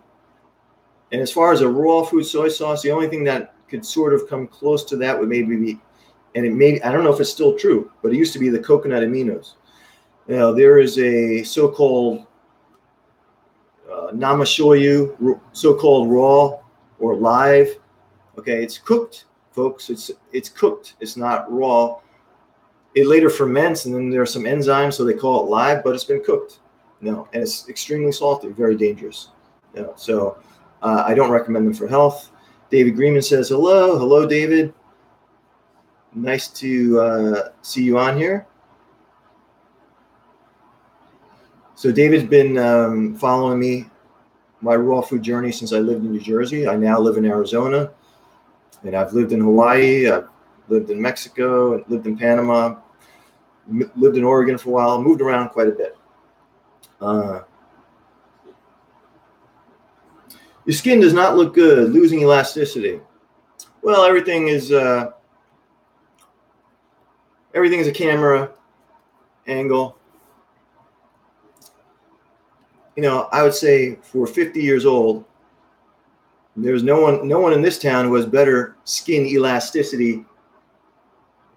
as far as a raw food soy sauce, the only thing that could sort of come close to that would maybe be, and it may, I don't know if it's still true, but it used to be the coconut aminos. You know, there is a so-called namashoyu, so-called raw or live. Okay, it's cooked, folks. It's cooked. It's not raw. It later ferments, and then there are some enzymes, so they call it live, but it's been cooked. No, and it's extremely salty, very dangerous. No, so I don't recommend them for health. David Greenman says hello. Hello, David. Nice to see you on here. So David's been following me, my raw food journey, since I lived in New Jersey. I now live in Arizona, and I've lived in Hawaii. I've lived in Mexico, and lived in Panama, lived in Oregon for a while, moved around quite a bit. Your skin does not look good, losing elasticity. Well, everything is a camera angle. You know, I would say for 50 years old, there's no one in this town who has better skin elasticity.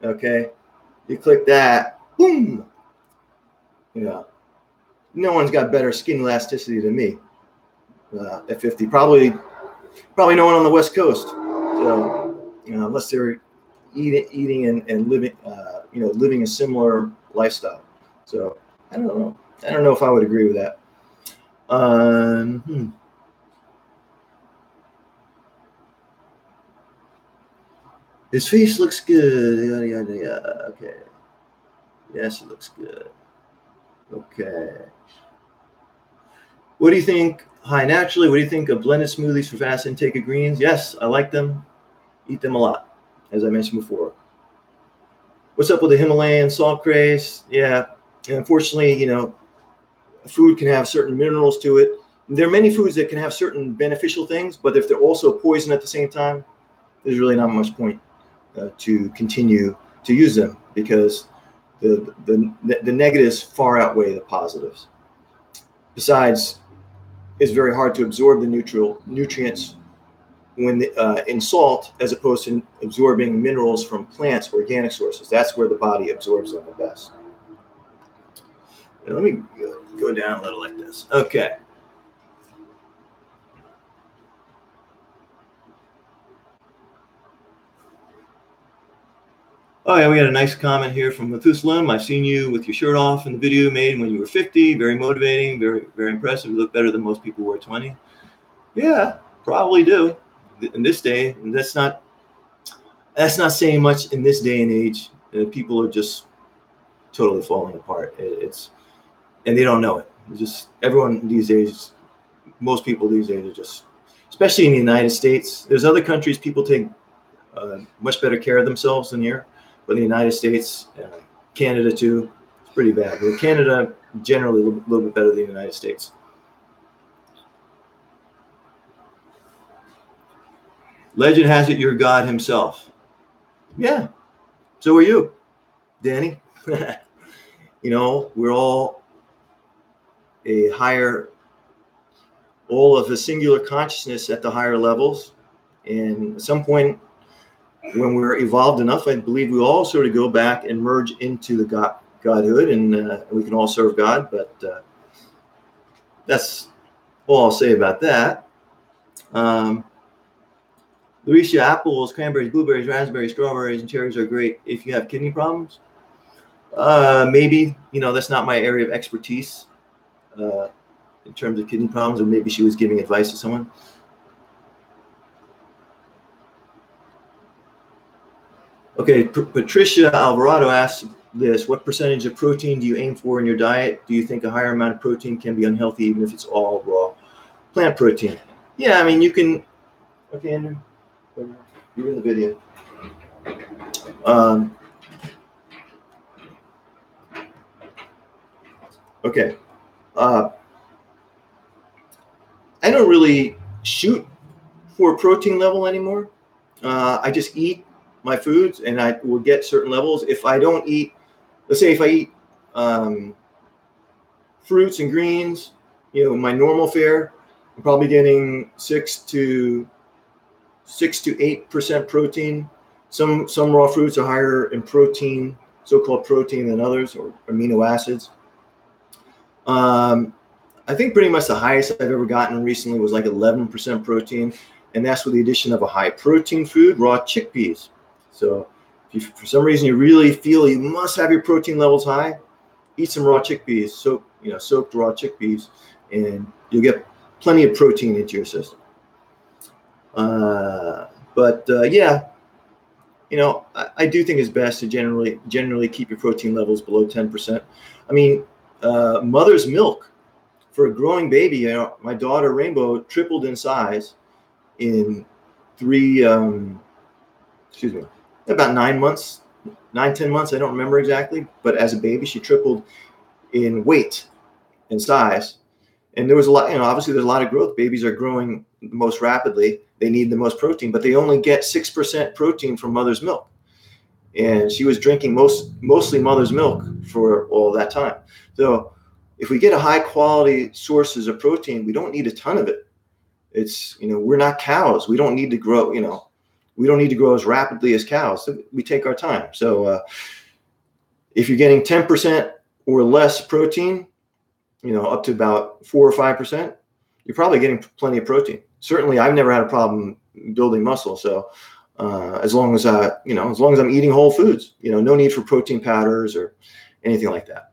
Okay, you click that, boom. Yeah, no one's got better skin elasticity than me at 50. Probably no one on the West Coast. So, you know, unless they're eating and living, living a similar lifestyle. So I don't know. I don't know if I would agree with that. His face looks good. Yada, yada, yada. Okay. Yes, it looks good. Okay. What do you think? Hi, naturally, what do you think of blended smoothies for fast intake of greens? Yes, I like them. Eat them a lot, as I mentioned before. What's up with the Himalayan salt craze? Yeah, and unfortunately, you know, food can have certain minerals to it. There are many foods that can have certain beneficial things, but if they're also poison at the same time, there's really not much point to continue to use them, because the negatives far outweigh the positives. Besides, it's very hard to absorb the nutrients when in salt, as opposed to absorbing minerals from plants, organic sources. That's where the body absorbs them the best. Now, let me go down a little like this. Okay. Oh, yeah, we got a nice comment here from Methuselah. I've seen you with your shirt off in the video made when you were 50. Very motivating, very, very impressive. You look better than most people who are 20. Yeah, probably do. In this day, and that's not saying much in this day and age. People are just totally falling apart. And they don't know it. It's just everyone these days, most people these days are just, especially in the United States. There's other countries people take much better care of themselves than here. But in the United States, Canada too, it's pretty bad. But Canada generally a little bit better than the United States. Legend has it you're God himself. Yeah, so are you, Danny. You know, we're all all of a singular consciousness at the higher levels. And at some point, when we're evolved enough, I believe we all sort of go back and merge into the Godhood, and we can all serve God. But that's all I'll say about that. Lucia, apples, cranberries, blueberries, raspberries, strawberries, and cherries are great if you have kidney problems. Maybe, that's not my area of expertise in terms of kidney problems, or maybe she was giving advice to someone. Okay, Patricia Alvarado asks this: what percentage of protein do you aim for in your diet? Do you think a higher amount of protein can be unhealthy even if it's all raw plant protein? Yeah, I mean, you can. Okay, Andrew, you're in the video. Okay. I don't really shoot for a protein level anymore. I just eat my foods, and I will get certain levels. If I don't eat, let's say if I eat fruits and greens, my normal fare, I'm probably getting 6 to 8% protein. Some raw fruits are higher in protein, so-called protein, than others, or amino acids. I think pretty much the highest I've ever gotten recently was like 11% protein, and that's with the addition of a high protein food, raw chickpeas. So if for some reason you really feel you must have your protein levels high, eat some raw chickpeas, soaked raw chickpeas, and you'll get plenty of protein into your system. Yeah, I do think it's best to generally keep your protein levels below 10%. I mean, mother's milk for a growing baby. My daughter Rainbow tripled in size in about 9 months, 10 months. I don't remember exactly, but as a baby, she tripled in weight and size. And there was a lot, obviously there's a lot of growth. Babies are growing most rapidly. They need the most protein, but they only get 6% protein from mother's milk. And she was drinking mostly mother's milk for all that time. So if we get a high quality sources of protein, we don't need a ton of it. It's, we're not cows. We don't need to grow, we don't need to grow as rapidly as cows. So we take our time. So if you're getting 10% or less protein, up to about 4 or 5%, you're probably getting plenty of protein. Certainly, I've never had a problem building muscle. So as long as I'm eating whole foods, no need for protein powders or anything like that.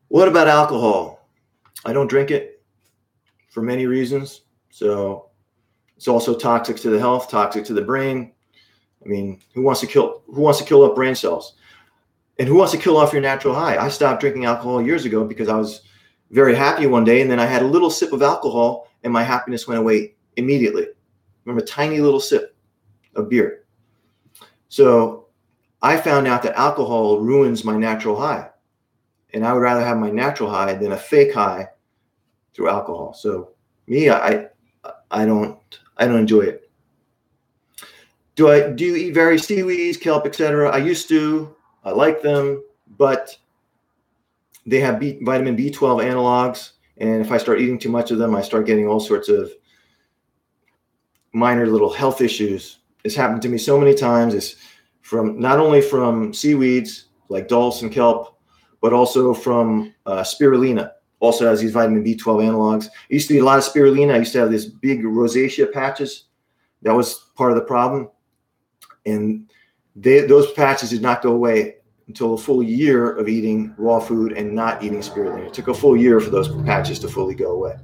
What about alcohol? I don't drink it for many reasons. So it's also toxic to the health, toxic to the brain. I mean, who wants to kill up brain cells? And who wants to kill off your natural high? I stopped drinking alcohol years ago because I was very happy one day, and then I had a little sip of alcohol and my happiness went away immediately. Remember, a tiny little sip of beer. So I found out that alcohol ruins my natural high. And I would rather have my natural high than a fake high through alcohol. So me, I don't enjoy it. Do you eat various seaweeds, kelp, etc.? I used to. I like them, but they have vitamin B12 analogs. And if I start eating too much of them, I start getting all sorts of minor little health issues. It's happened to me so many times. It's not only from seaweeds like dulse and kelp, but also from spirulina. Also has these vitamin B12 analogs. I used to eat a lot of spirulina. I used to have this big rosacea patches. That was part of the problem. And those patches did not go away until a full year of eating raw food and not eating spirulina. It took a full year for those patches to fully go away.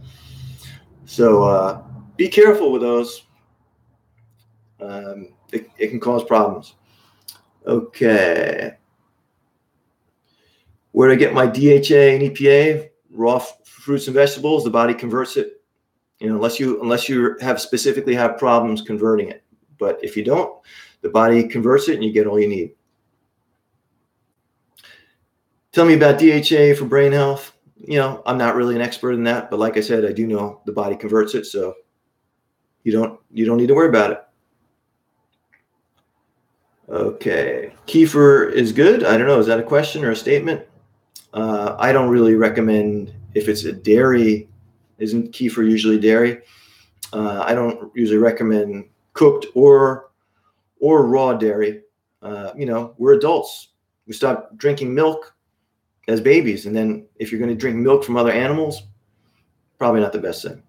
So be careful with those. It can cause problems. Okay. Where do I get my DHA and EPA? Raw fruits and vegetables. The body converts it, unless you specifically have problems converting it. But if you don't, the body converts it and you get all you need. Tell me about DHA for brain health. I'm not really an expert in that, but like I said, I do know the body converts it, so you don't need to worry about it. Okay. Kefir is good. I don't know. Is that a question or a statement? I don't really recommend, if it's a dairy, isn't kefir usually dairy? I don't usually recommend cooked or raw dairy. We're adults. We stop drinking milk as babies. And then if you're going to drink milk from other animals, probably not the best thing.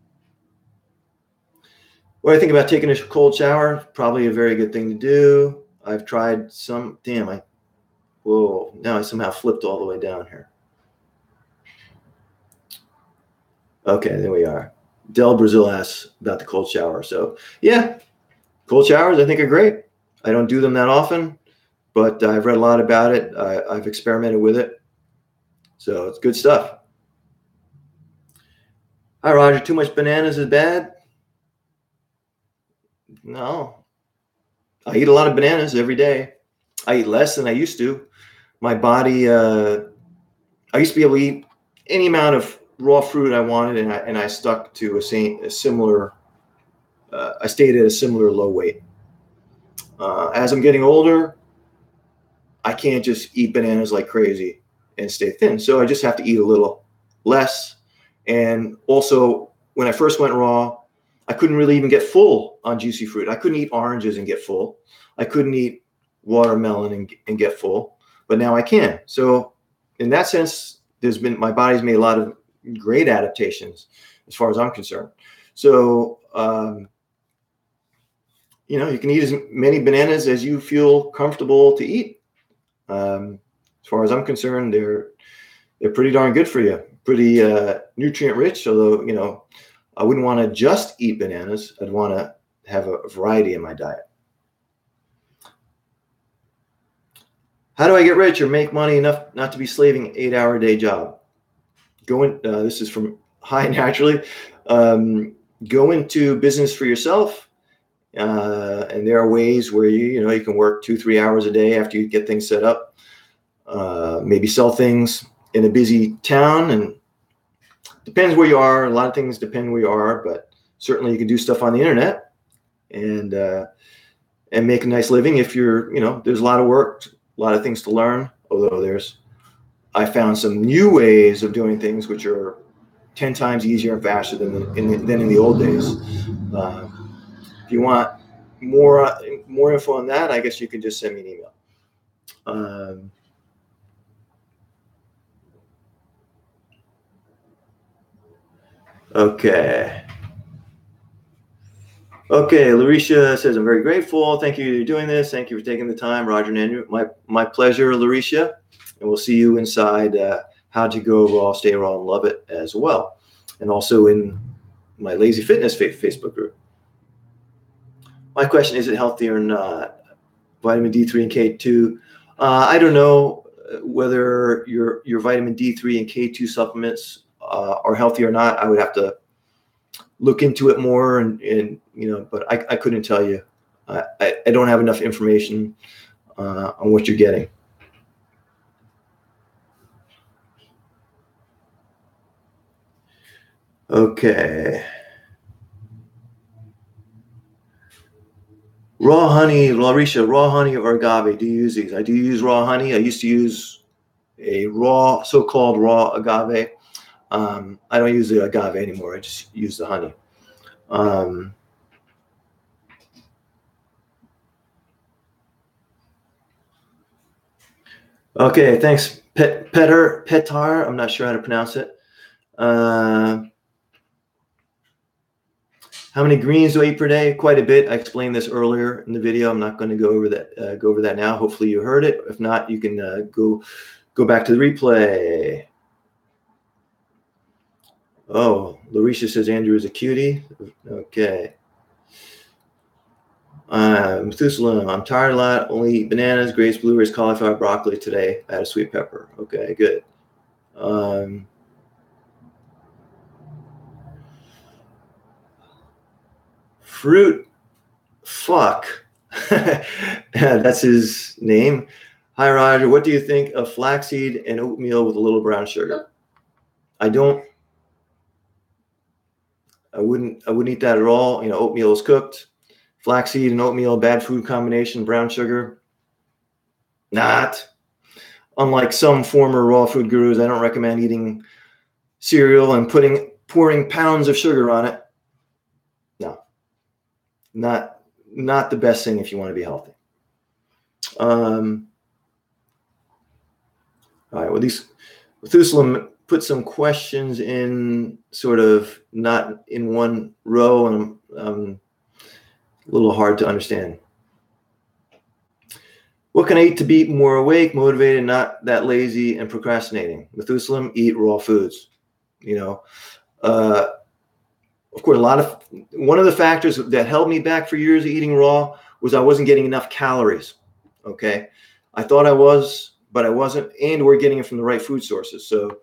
What do I think about taking a cold shower? Probably a very good thing to do. I've tried some. Damn, whoa! Now I somehow flipped all the way down here. Okay, there we are. Del Brazil asks about the cold shower. So yeah, cold showers I think are great. I don't do them that often, but I've read a lot about it. I've experimented with it. So it's good stuff. Hi, Roger. Too much bananas is bad? No. I eat a lot of bananas every day. I eat less than I used to. My body, I used to be able to eat any amount of raw fruit I wanted, and I stuck to a similar, I stayed at a similar low weight. As I'm getting older, I can't just eat bananas like crazy and stay thin. So I just have to eat a little less. And also, when I first went raw, I couldn't really even get full on juicy fruit. I couldn't eat oranges and get full. I couldn't eat watermelon and get full. But now I can. So in that sense, my body's made a lot of great adaptations as far as I'm concerned. So, you can eat as many bananas as you feel comfortable to eat. As far as I'm concerned, they're pretty darn good for you. Pretty nutrient rich. Although, I wouldn't want to just eat bananas. I'd want to have a variety in my diet. How do I get rich or make money enough not to be slaving an 8-hour-a-day job? This is from Hi Naturally. Go into business for yourself. And there are ways where you can work 2-3 hours a day after you get things set up. Maybe sell things in a busy town, and depends where you are. A lot of things depend where you are, but certainly you can do stuff on the internet and make a nice living. If there's a lot of work, a lot of things to learn. Although I found some new ways of doing things which are 10 times easier and faster than in the old days. If you want more info on that, I guess you can just send me an email. Okay. Okay, Larisha says, I'm very grateful. Thank you for doing this. Thank you for taking the time, Roger and Andrew. My pleasure, Larisha. And we'll see you inside How to Go Raw, Stay Raw, and Love It as well. And also in my Lazy Fitness Facebook group. My question, is it healthy or not? Vitamin D3 and K2. I don't know whether your vitamin D3 and K2 supplements are healthy or not. I would have to look into it more but I couldn't tell you. I don't have enough information on what you're getting. Okay. Raw honey, Larisha, raw honey or agave, do you use these? I do use raw honey. I used to use a so-called raw agave. I don't use the agave anymore. I just use the honey. Okay, thanks, Petar. I'm not sure how to pronounce it. How many greens do I eat per day? Quite a bit. I explained this earlier in the video. I'm not going to go over that now. Hopefully you heard it. If not, you can go back to the replay. Oh, Larisha says Andrew is a cutie. Okay. Methuselah, I'm tired a lot. Only eat bananas, grapes, blueberries, cauliflower, broccoli today. I had a sweet pepper. Okay, good. Fruit. Fuck. That's his name. Hi, Roger. What do you think of flaxseed and oatmeal with a little brown sugar? I wouldn't eat that at all. Oatmeal is cooked. Flaxseed and oatmeal, bad food combination. Brown sugar, not. Unlike some former raw food gurus, I don't recommend eating cereal and pouring pounds of sugar on it. No, not the best thing if you want to be healthy. All right. Well, Methuselah put some questions in sort of not in one row, and a little hard to understand. What can I eat to be more awake, motivated, not that lazy and procrastinating? Methuselah, eat raw foods. You know, of course, one of the factors that held me back for years of eating raw was I wasn't getting enough calories. Okay, I thought I was, but I wasn't, and we're getting it from the right food sources. So,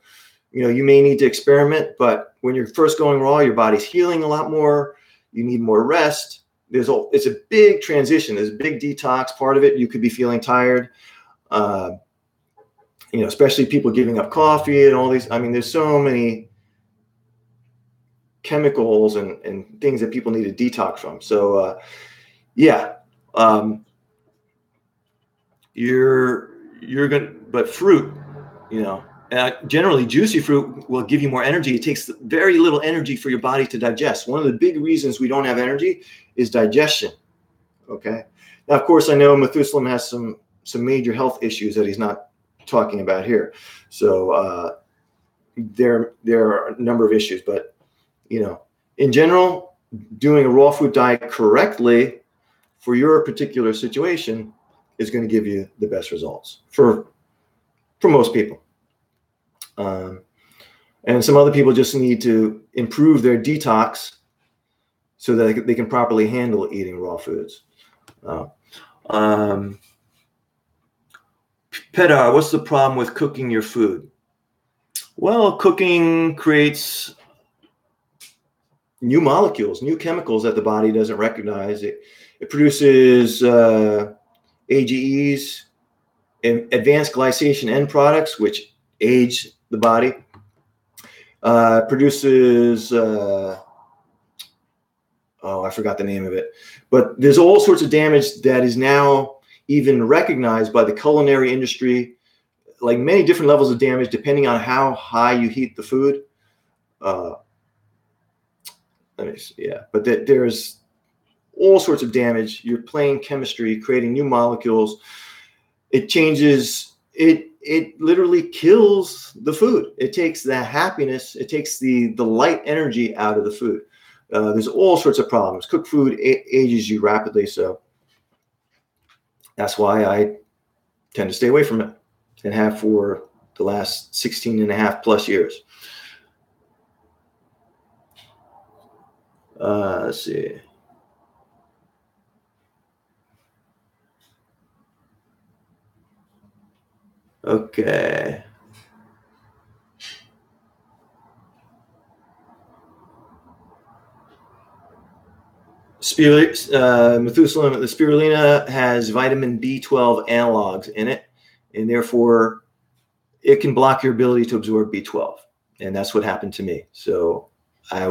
you know, you may need to experiment, but when you're first going raw, your body's healing a lot more. You need more rest. It's a big transition. There's a big detox part of it. You could be feeling tired. You know, especially people giving up coffee and all these. I mean, there's so many chemicals and things that people need to detox from. So, yeah, you're gonna, but fruit, you know, generally juicy fruit will give you more energy. It takes very little energy for your body to digest. One of the big reasons we don't have energy is digestion. Okay. Now, of course, I know Methuselah has some major health issues that he's not talking about here. So there are a number of issues, but you know, in general, doing a raw food diet correctly for your particular situation is going to give you the best results for most people. And some other people just need to improve their detox so that they can properly handle eating raw foods. Pedar, what's the problem with cooking your food? Well, cooking creates new molecules, new chemicals that the body doesn't recognize. It produces AGEs, advanced glycation end products, which age the body. Produces, I forgot the name of it. But there's all sorts of damage that is now even recognized by the culinary industry, like many different levels of damage depending on how high you heat the food. But there's all sorts of damage. You're playing chemistry, creating new molecules. It changes, it literally kills the food. It takes the happiness, it takes the light energy out of the food. There's all sorts of problems. Cooked food ages you rapidly, so that's why I tend to stay away from it and have for the last 16 and a half plus years. Let's see. Okay. Methuselah, the spirulina has vitamin B12 analogs in it, and therefore it can block your ability to absorb B12. And that's what happened to me. So I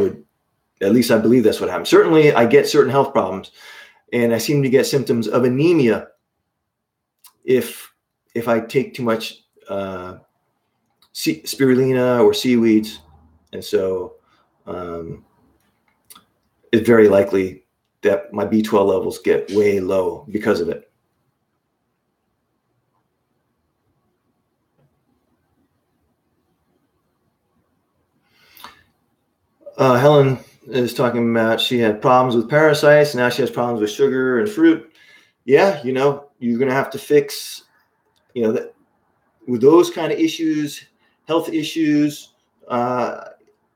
believe that's what happened. Certainly I get certain health problems, and I seem to get symptoms of anemia if I take too much spirulina or seaweeds. And so it's very likely that my B12 levels get way low because of it. Helen is talking about she had problems with parasites. Now she has problems with sugar and fruit. Yeah, you know, you're going to have to fix, you know, with those kind of issues, health issues.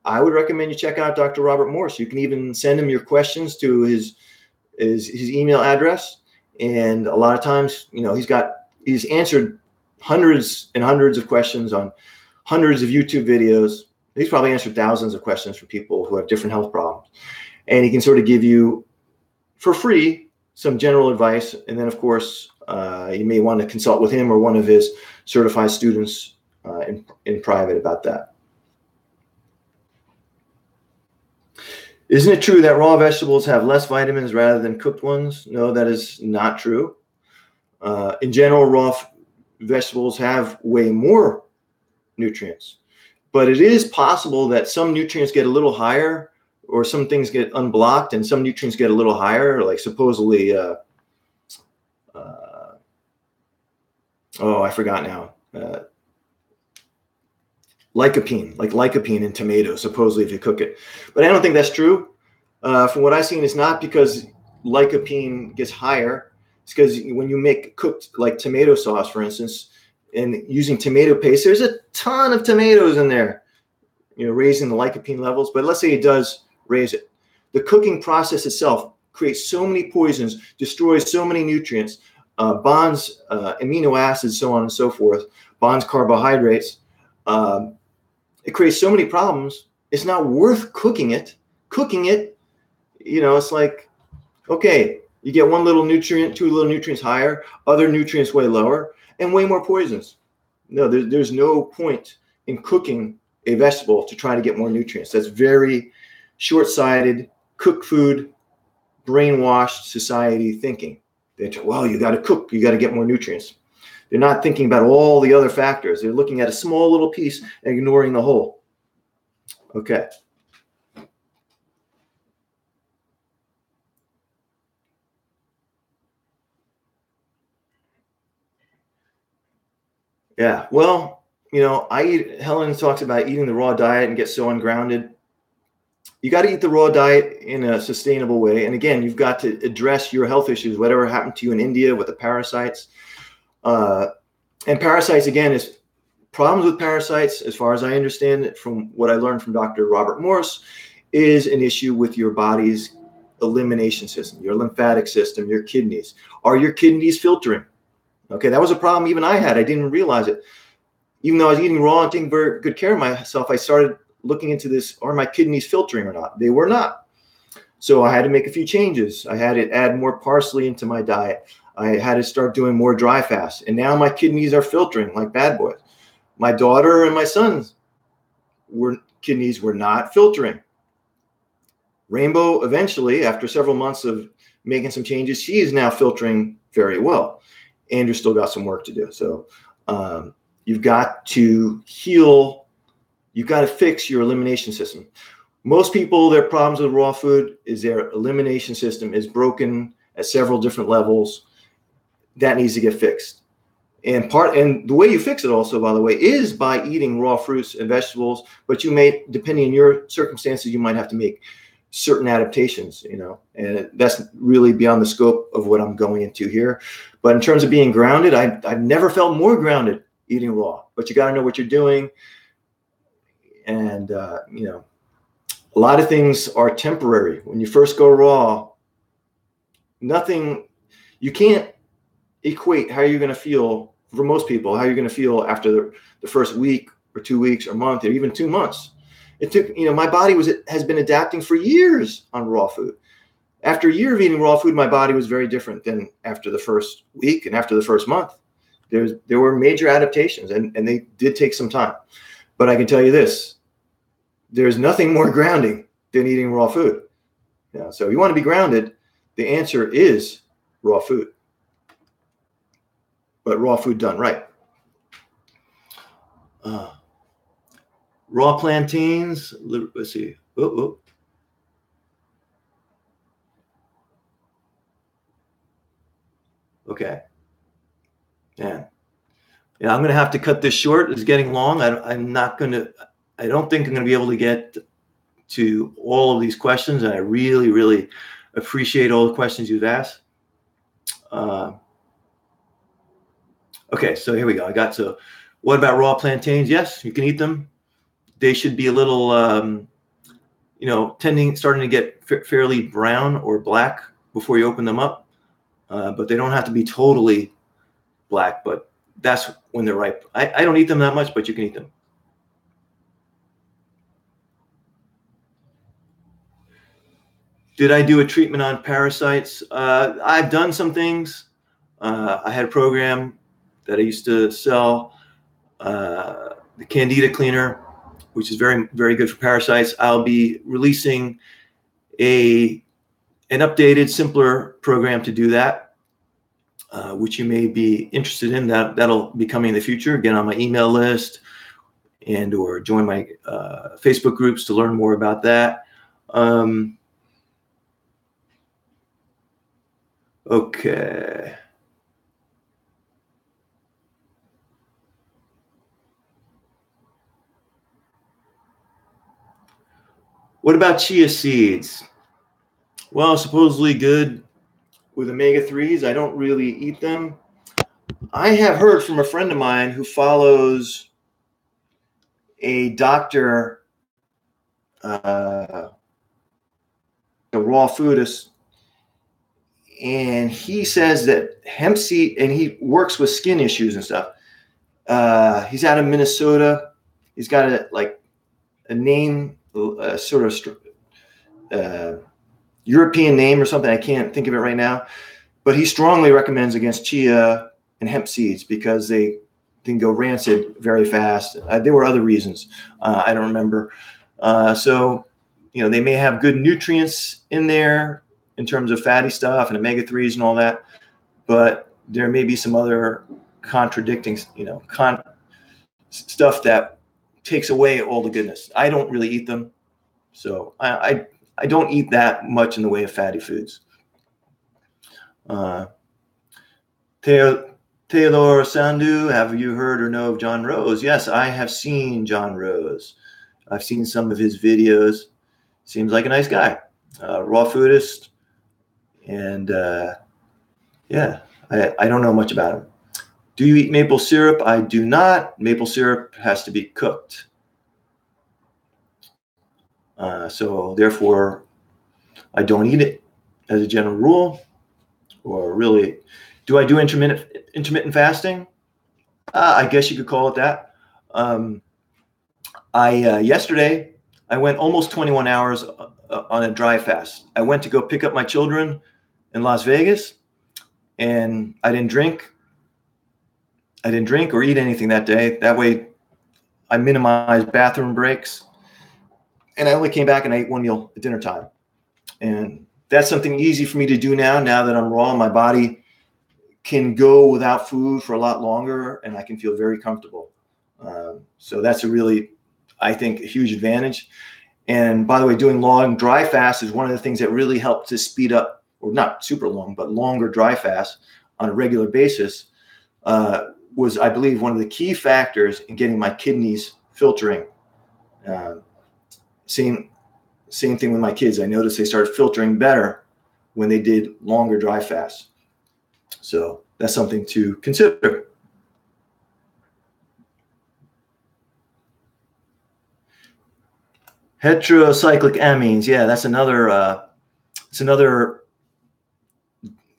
I would recommend you check out Dr. Robert Morse. You can even send him your questions to his email address. And a lot of times, you know, he's answered hundreds and hundreds of questions on hundreds of YouTube videos. He's probably answered thousands of questions for people who have different health problems. And he can sort of give you, for free, some general advice. And then, of course, you may want to consult with him or one of his certified students in private about that. Isn't it true that raw vegetables have less vitamins rather than cooked ones? No, that is not true. In general, raw vegetables have way more nutrients. But it is possible that some nutrients get a little higher, or some things get unblocked and some nutrients get a little higher, like supposedly, I forgot now. Lycopene in tomatoes, supposedly if you cook it. But I don't think that's true. From what I've seen, it's not because lycopene gets higher. It's because when you make cooked like tomato sauce, for instance, and using tomato paste, there's a ton of tomatoes in there, raising the lycopene levels. But let's say it does raise it. The cooking process itself creates so many poisons, destroys so many nutrients, bonds amino acids, so on and so forth, bonds carbohydrates. It creates so many problems. It's not worth cooking it. Cooking it, it's like, okay, you get one little nutrient, two little nutrients higher, other nutrients way lower, and way more poisons. No, there's no point in cooking a vegetable to try to get more nutrients. That's very short-sighted, cook food, brainwashed society thinking. Well, you got to cook, you got to get more nutrients. They're not thinking about all the other factors. They're looking at a small little piece and ignoring the whole. Okay. Yeah, well, Helen talks about eating the raw diet and get so ungrounded. You got to eat the raw diet in a sustainable way. And again, you've got to address your health issues, whatever happened to you in India with the parasites. And parasites, again, is problems with parasites, as far as I understand it, from what I learned from Dr. Robert Morse, is an issue with your body's elimination system, your lymphatic system, your kidneys. Are your kidneys filtering? Okay, that was a problem even I had. I didn't realize it. Even though I was eating raw and taking very good care of myself, I started looking into this, are my kidneys filtering or not? They were not. So I had to make a few changes. I had to add more parsley into my diet. I had to start doing more dry fasts. And now my kidneys are filtering like bad boys. My daughter and my son's kidneys were not filtering. Rainbow, eventually, after several months of making some changes, she is now filtering very well. Andrew's still got some work to do. So you've got to heal. You've got to fix your elimination system. Most people, their problems with raw food is their elimination system is broken at several different levels. That needs to get fixed. And the way you fix it also, by the way, is by eating raw fruits and vegetables. But you may, depending on your circumstances, you might have to make certain adaptations, and that's really beyond the scope of what I'm going into here. But in terms of being grounded, I've never felt more grounded eating raw. But you got to know what you're doing. And, a lot of things are temporary. When you first go raw, you can't equate how you're going to feel, for most people, how you're going to feel after the first week or 2 weeks or month or even 2 months. It took, my body has been adapting for years on raw food. After a year of eating raw food, my body was very different than after the first week and after the first month. There were major adaptations, and they did take some time. But I can tell you this, there's nothing more grounding than eating raw food. So if you want to be grounded, the answer is raw food. But raw food done right. Raw plantains, let's see. Okay. Yeah, I'm going to have to cut this short. It's getting long. I don't think I'm going to be able to get to all of these questions. And I really, really appreciate all the questions you've asked. Okay, so here we go. What about raw plantains? Yes, you can eat them. They should be a little, starting to get fairly brown or black before you open them up. But they don't have to be totally black, but that's when they're ripe. I don't eat them that much, but you can eat them. Did I do a treatment on parasites? I've done some things. I had a program that I used to sell, the Candida cleaner, which is very, very good for parasites. I'll be releasing an updated, simpler program to do that, which you may be interested in. That'll be coming in the future. Get on my email list or join my Facebook groups to learn more about that. Okay. What about chia seeds? Well, supposedly good with omega-3s. I don't really eat them. I have heard from a friend of mine who follows a doctor, a raw foodist, and he says that hemp seed, and he works with skin issues and stuff. He's out of Minnesota. He's got a name, sort of European name or something. I can't think of it right now. But he strongly recommends against chia and hemp seeds because they can go rancid very fast. There were other reasons. I don't remember. So, they may have good nutrients in there in terms of fatty stuff and omega-3s and all that, but there may be some other contradicting, stuff that takes away all the goodness. I don't really eat them. So I don't eat that much in the way of fatty foods. Theodore Sandu, have you heard or know of John Rose? Yes, I have seen John Rose. I've seen some of his videos. Seems like a nice guy, raw foodist. And yeah, I don't know much about him. Do you eat maple syrup? I do not. Maple syrup has to be cooked. So therefore, I don't eat it as a general rule. Or really, do I do intermittent fasting? I guess you could call it that. Yesterday, I went almost 21 hours on a dry fast. I went to go pick up my children in Las Vegas, and I didn't drink or eat anything that day. That way, I minimized bathroom breaks, and I only came back and I ate one meal at dinner time. And that's something easy for me to do now that I'm raw. My body can go without food for a lot longer, and I can feel very comfortable. So that's I think, a huge advantage. And by the way, doing long dry fast is one of the things that really helped to speed up, or not super long, but longer dry fast on a regular basis, was, I believe, one of the key factors in getting my kidneys filtering. Same thing with my kids. I noticed they started filtering better when they did longer dry fasts. So that's something to consider. Heterocyclic amines. Yeah, that's another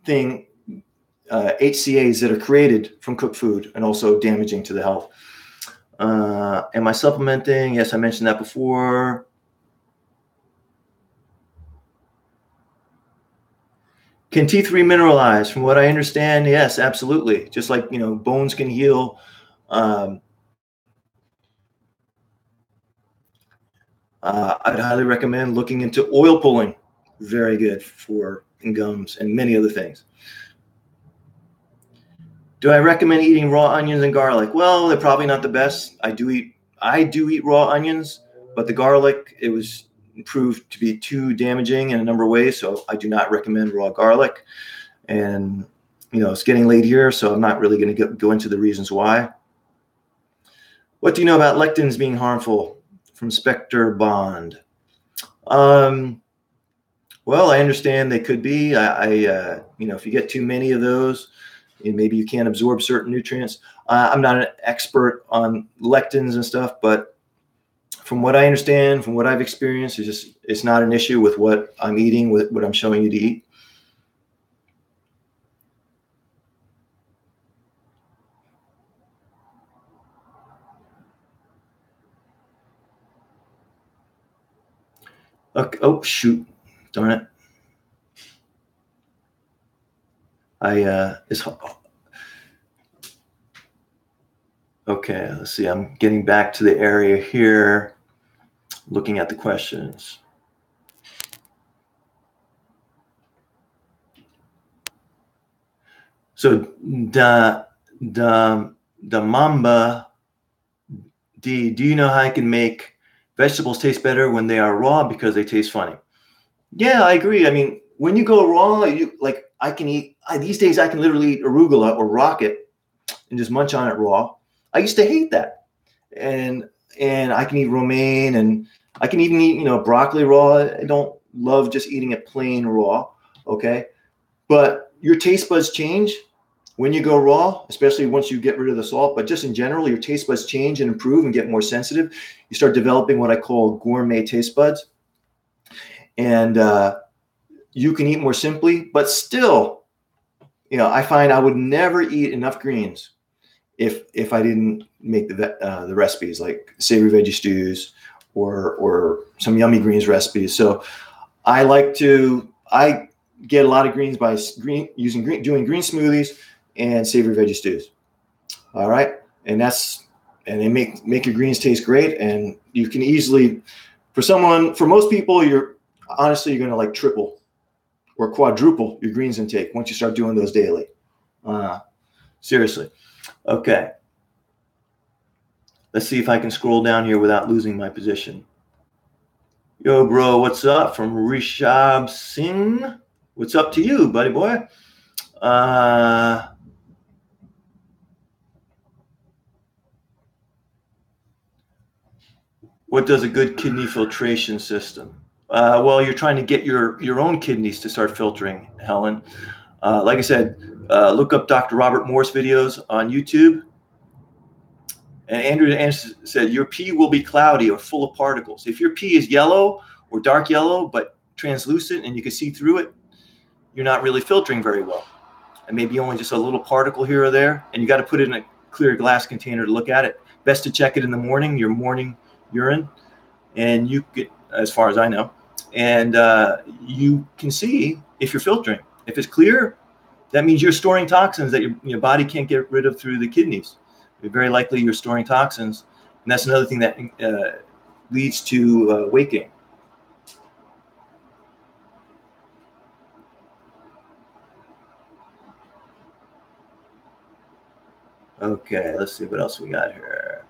thing. HCAs that are created from cooked food and also damaging to the health. Am I supplementing? Yes, I mentioned that before. Can teeth remineralize? From what I understand, yes, absolutely. Just like, bones can heal. I'd highly recommend looking into oil pulling. Very good for gums and many other things. Do I recommend eating raw onions and garlic? Well, they're probably not the best. I do eat raw onions, but the garlic, it was proved to be too damaging in a number of ways. So I do not recommend raw garlic. And, it's getting late here, so I'm not really going to go into the reasons why. What do you know about lectins being harmful? From Spectre Bond. Well, I understand they could be. If you get too many of those, maybe you can't absorb certain nutrients. I'm not an expert on lectins and stuff, but from what I understand, from what I've experienced, it's not an issue with what I'm eating, with what I'm showing you to eat. Okay. Oh, shoot. Darn it. Okay, let's see. I'm getting back to the area here, looking at the questions. So the Mamba D, do you know how I can make vegetables taste better when they are raw because they taste funny? Yeah, I agree. I mean, when you go raw, I can eat, these days I can literally eat arugula or rocket and just munch on it raw. I used to hate that. And I can eat romaine, and I can even eat, broccoli raw. I don't love just eating it plain raw. Okay. But your taste buds change when you go raw, especially once you get rid of the salt. But just in general, your taste buds change and improve and get more sensitive. You start developing what I call gourmet taste buds. And you can eat more simply, but still, I find I would never eat enough greens if I didn't make the recipes like savory veggie stews or some yummy greens recipes. So I get a lot of greens by doing green smoothies and savory veggie stews. All right, and they make your greens taste great, and you can easily, for most people, you're going to like triple or quadruple your greens intake once you start doing those daily. Seriously. Okay. Let's see if I can scroll down here without losing my position. Yo, bro, what's up? From Rishabh Singh. What's up to you, buddy boy? What does a good kidney filtration system? Well, you're trying to get your own kidneys to start filtering, Helen. Like I said, look up Dr. Robert Morse videos on YouTube. And Andrew said, your pee will be cloudy or full of particles. If your pee is yellow or dark yellow, but translucent and you can see through it, you're not really filtering very well. And maybe only just a little particle here or there. And you got to put it in a clear glass container to look at it. Best to check it in the morning, your morning urine. And you get, as far as I know, and you can see if you're filtering. If it's clear, that means you're storing toxins that your body can't get rid of through the kidneys. Very likely you're storing toxins, and that's another thing that leads to weight gain. Okay, let's see what else we got here.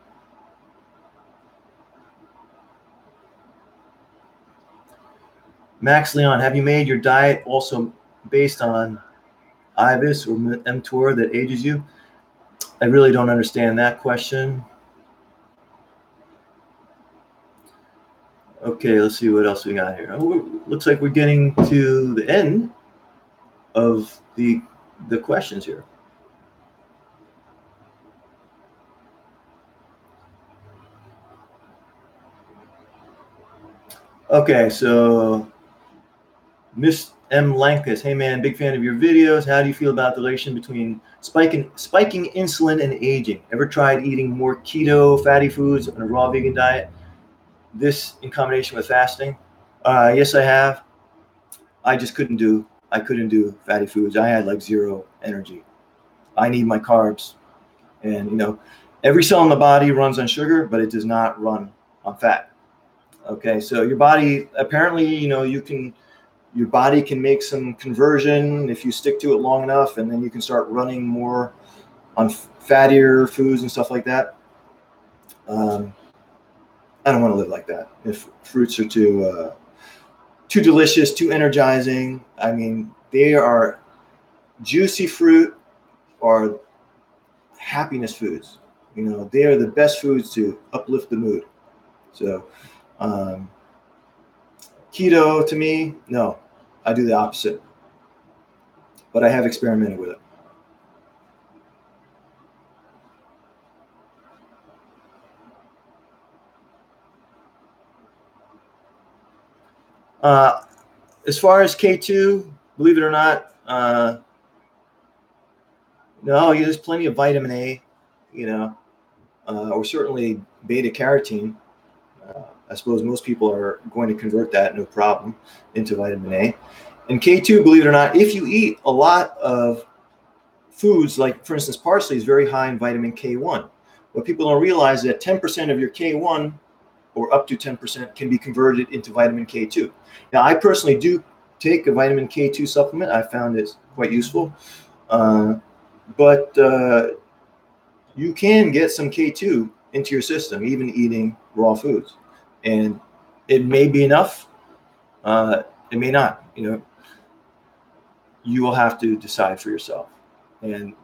Max Leon, have you made your diet also based on IBIS or mTOR that ages you? I really don't understand that question. Okay, let's see what else we got here. Oh, looks like we're getting to the end of the questions here. Okay, so Miss M. Lankus, hey man, big fan of your videos. How do you feel about the relation between spiking insulin and aging? Ever tried eating more keto, fatty foods on a raw vegan diet? This in combination with fasting? Yes, I have. I couldn't do fatty foods. I had like zero energy. I need my carbs, and every cell in the body runs on sugar, but it does not run on fat. Okay, so your body apparently, your body can make some conversion if you stick to it long enough, and then you can start running more on fattier foods and stuff like that. I don't want to live like that. If fruits are too delicious, too energizing, I mean, they are juicy fruit or happiness foods. They are the best foods to uplift the mood. So keto to me, no, I do the opposite. But I have experimented with it. As far as K2, believe it or not, no, there's plenty of vitamin A, or certainly beta carotene. I suppose most people are going to convert that, no problem, into vitamin A. And K2, believe it or not, if you eat a lot of foods, like, for instance, parsley is very high in vitamin K1. What people don't realize is that 10% of your K1, or up to 10%, can be converted into vitamin K2. Now, I personally do take a vitamin K2 supplement. I found it quite useful. But you can get some K2 into your system, even eating raw foods. And it may be enough. It may not. You will have to decide for yourself. And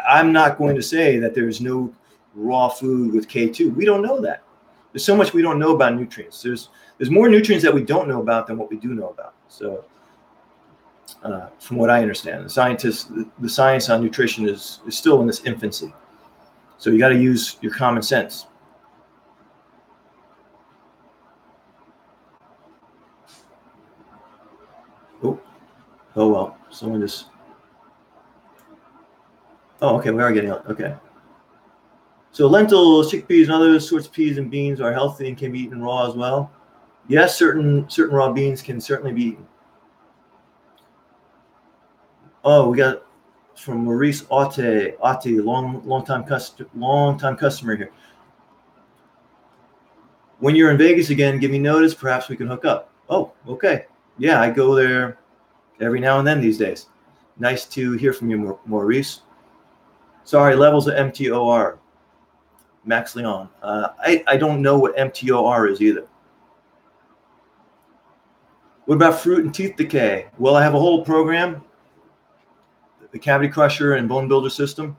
I'm not going to say that there's no raw food with K2. We don't know that. There's so much we don't know about nutrients. There's more nutrients that we don't know about than what we do know about. So from what I understand. The science on nutrition is still in its infancy. So you got to use your common sense. Oh well, someone just. Oh, okay, we are getting out. Okay. So lentils, chickpeas, and other sorts of peas and beans are healthy and can be eaten raw as well. Yes, certain raw beans can certainly be eaten. Oh, we got from Maurice Aute, long time customer here. When you're in Vegas again, give me notice. Perhaps we can hook up. Oh, okay. Yeah, I go there every now and then these days. Nice to hear from you, Maurice. Sorry, levels of MTOR. Max Leon. I don't know what MTOR is either. What about fruit and teeth decay? Well, I have a whole program, the Cavity Crusher and Bone Builder System,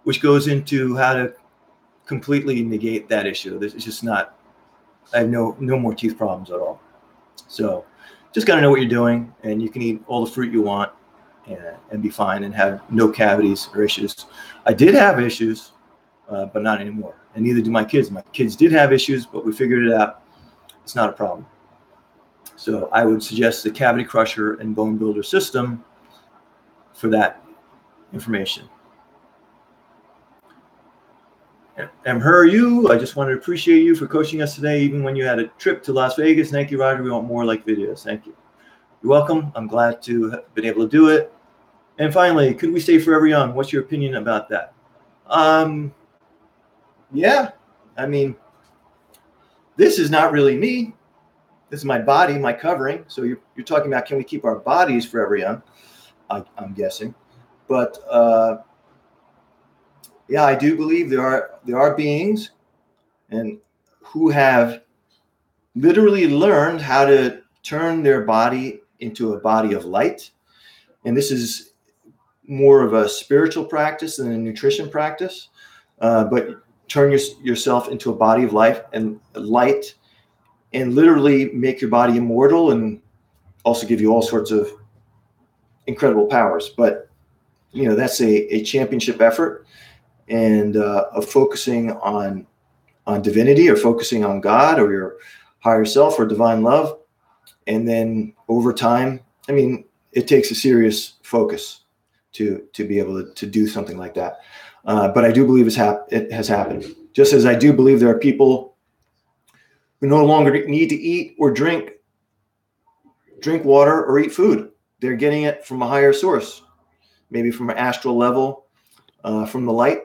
which goes into how to completely negate that issue. It's just not, I have no more teeth problems at all. So just got to know what you're doing, and you can eat all the fruit you want and be fine and have no cavities or issues. I did have issues, but not anymore. And neither do my kids. My kids did have issues, but we figured it out. It's not a problem. So I would suggest the Cavity Crusher and Bone Builder System for that information. I just wanted to appreciate you for coaching us today, even when you had a trip to Las Vegas. Thank you, Roger. We want more like videos. Thank you. You're welcome. I'm glad to have been able to do it. And finally, could we stay forever young? What's your opinion about that? Yeah, I mean, this is not really me. This is my body, my covering. So you're talking about, can we keep our bodies forever young? I'm guessing. But yeah, I do believe there are beings and who have literally learned how to turn their body into a body of light. And this is more of a spiritual practice than a nutrition practice. But turn yourself into a body of life and light, and literally make your body immortal and also give you all sorts of incredible powers. But that's a championship effort, and of focusing on divinity, or focusing on God or your higher self or divine love. And then over time, I mean, it takes a serious focus to be able to do something like that. But I do believe it has happened. Just as I do believe there are people who no longer need to eat or drink water or eat food. They're getting it from a higher source, maybe from an astral level, from the light.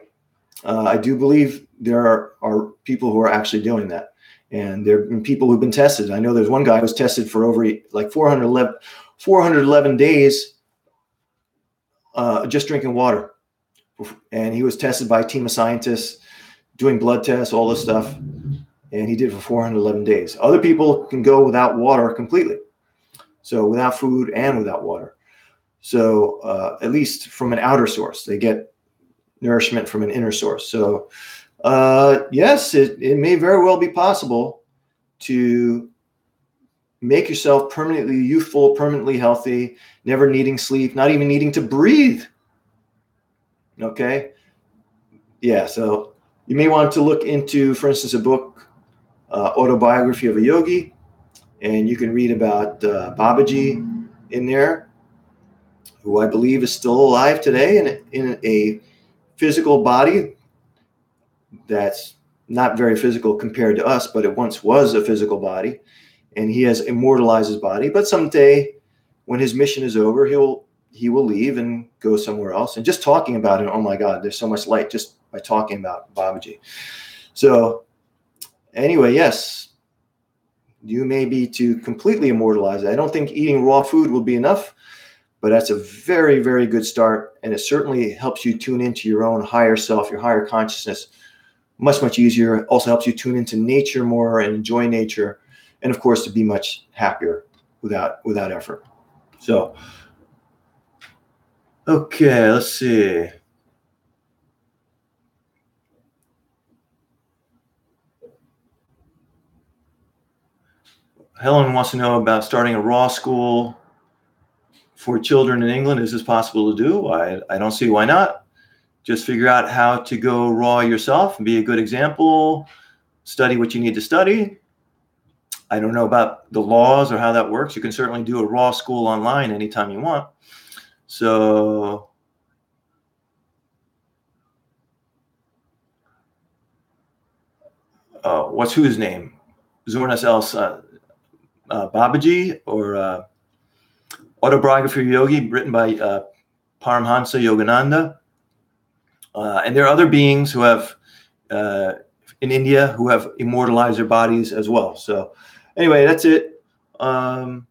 I do believe there are people who are actually doing that. And there are people who've been tested. I know there's one guy who was tested for over like 411 days just drinking water. And he was tested by a team of scientists doing blood tests, all this stuff. And he did it for 411 days. Other people can go without water completely. So without food and without water. So at least from an outer source, they get nourishment from an inner source. So yes, it may very well be possible to make yourself permanently youthful, permanently healthy, never needing sleep, not even needing to breathe. Okay. Yeah. So you may want to look into, for instance, a book, Autobiography of a Yogi, and you can read about Babaji in there, who I believe is still alive today in a physical body that's not very physical compared to us, but it once was a physical body, and he has immortalized his body. But someday, when his mission is over, he will leave and go somewhere else. And just talking about it, oh my God, there's so much light just by talking about Babaji. So anyway, yes, you may be to completely immortalize it. I don't think eating raw food will be enough, but that's a very, very good start. And it certainly helps you tune into your own higher self, your higher consciousness, much, much easier. It also helps you tune into nature more and enjoy nature. And of course, to be much happier without effort. So, okay, let's see. Helen wants to know about starting a raw school. for children in England, is this possible to do? I don't see why not. Just figure out how to go raw yourself and be a good example. Study what you need to study. I don't know about the laws or how that works. You can certainly do a raw school online anytime you want. So what's whose name? Zornas else Babaji, or Autobiography of Yogi, written by Paramhansa Yogananda. And there are other beings who have, in India, who have immortalized their bodies as well. So anyway, that's it. I'm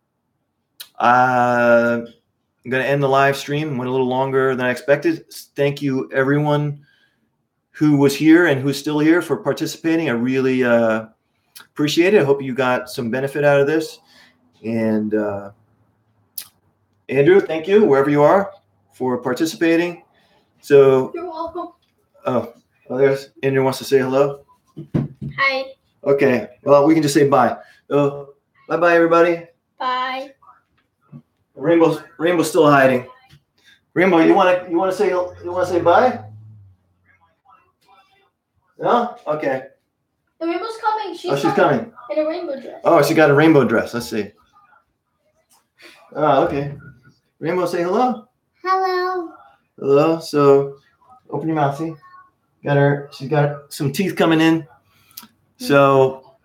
going to end the live stream. Went a little longer than I expected. Thank you, everyone who was here and who's still here, for participating. I really appreciate it. I hope you got some benefit out of this. And Andrew, thank you, wherever you are, for participating. So You're welcome. Oh, there's Andrew wants to say hello. Hi. Okay. Well, we can just say bye. Bye, everybody. Bye. Rainbow's still hiding. Rainbow, you want to say bye? No? Okay. The rainbow's coming. She's coming. In a rainbow dress. Oh, she got a rainbow dress. Let's see. Oh, okay. Rainbow, say hello. Hello. Hello. So, open your mouth. See, she's got some teeth coming in. So,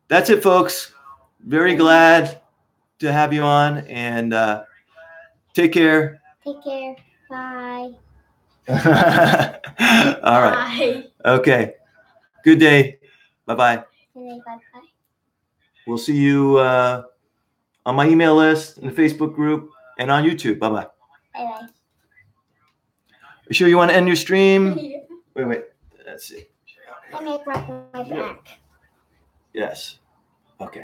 that's it, folks. Very glad to have you on, and take care. Take care. Bye. All right. Bye. Okay. Good day. Bye-bye. Bye-bye. We'll see you on my email list, in the Facebook group, and on YouTube. Bye-bye. Bye-bye. You sure you want to end your stream? Yeah. Wait. Let's see. I make my back. Yes.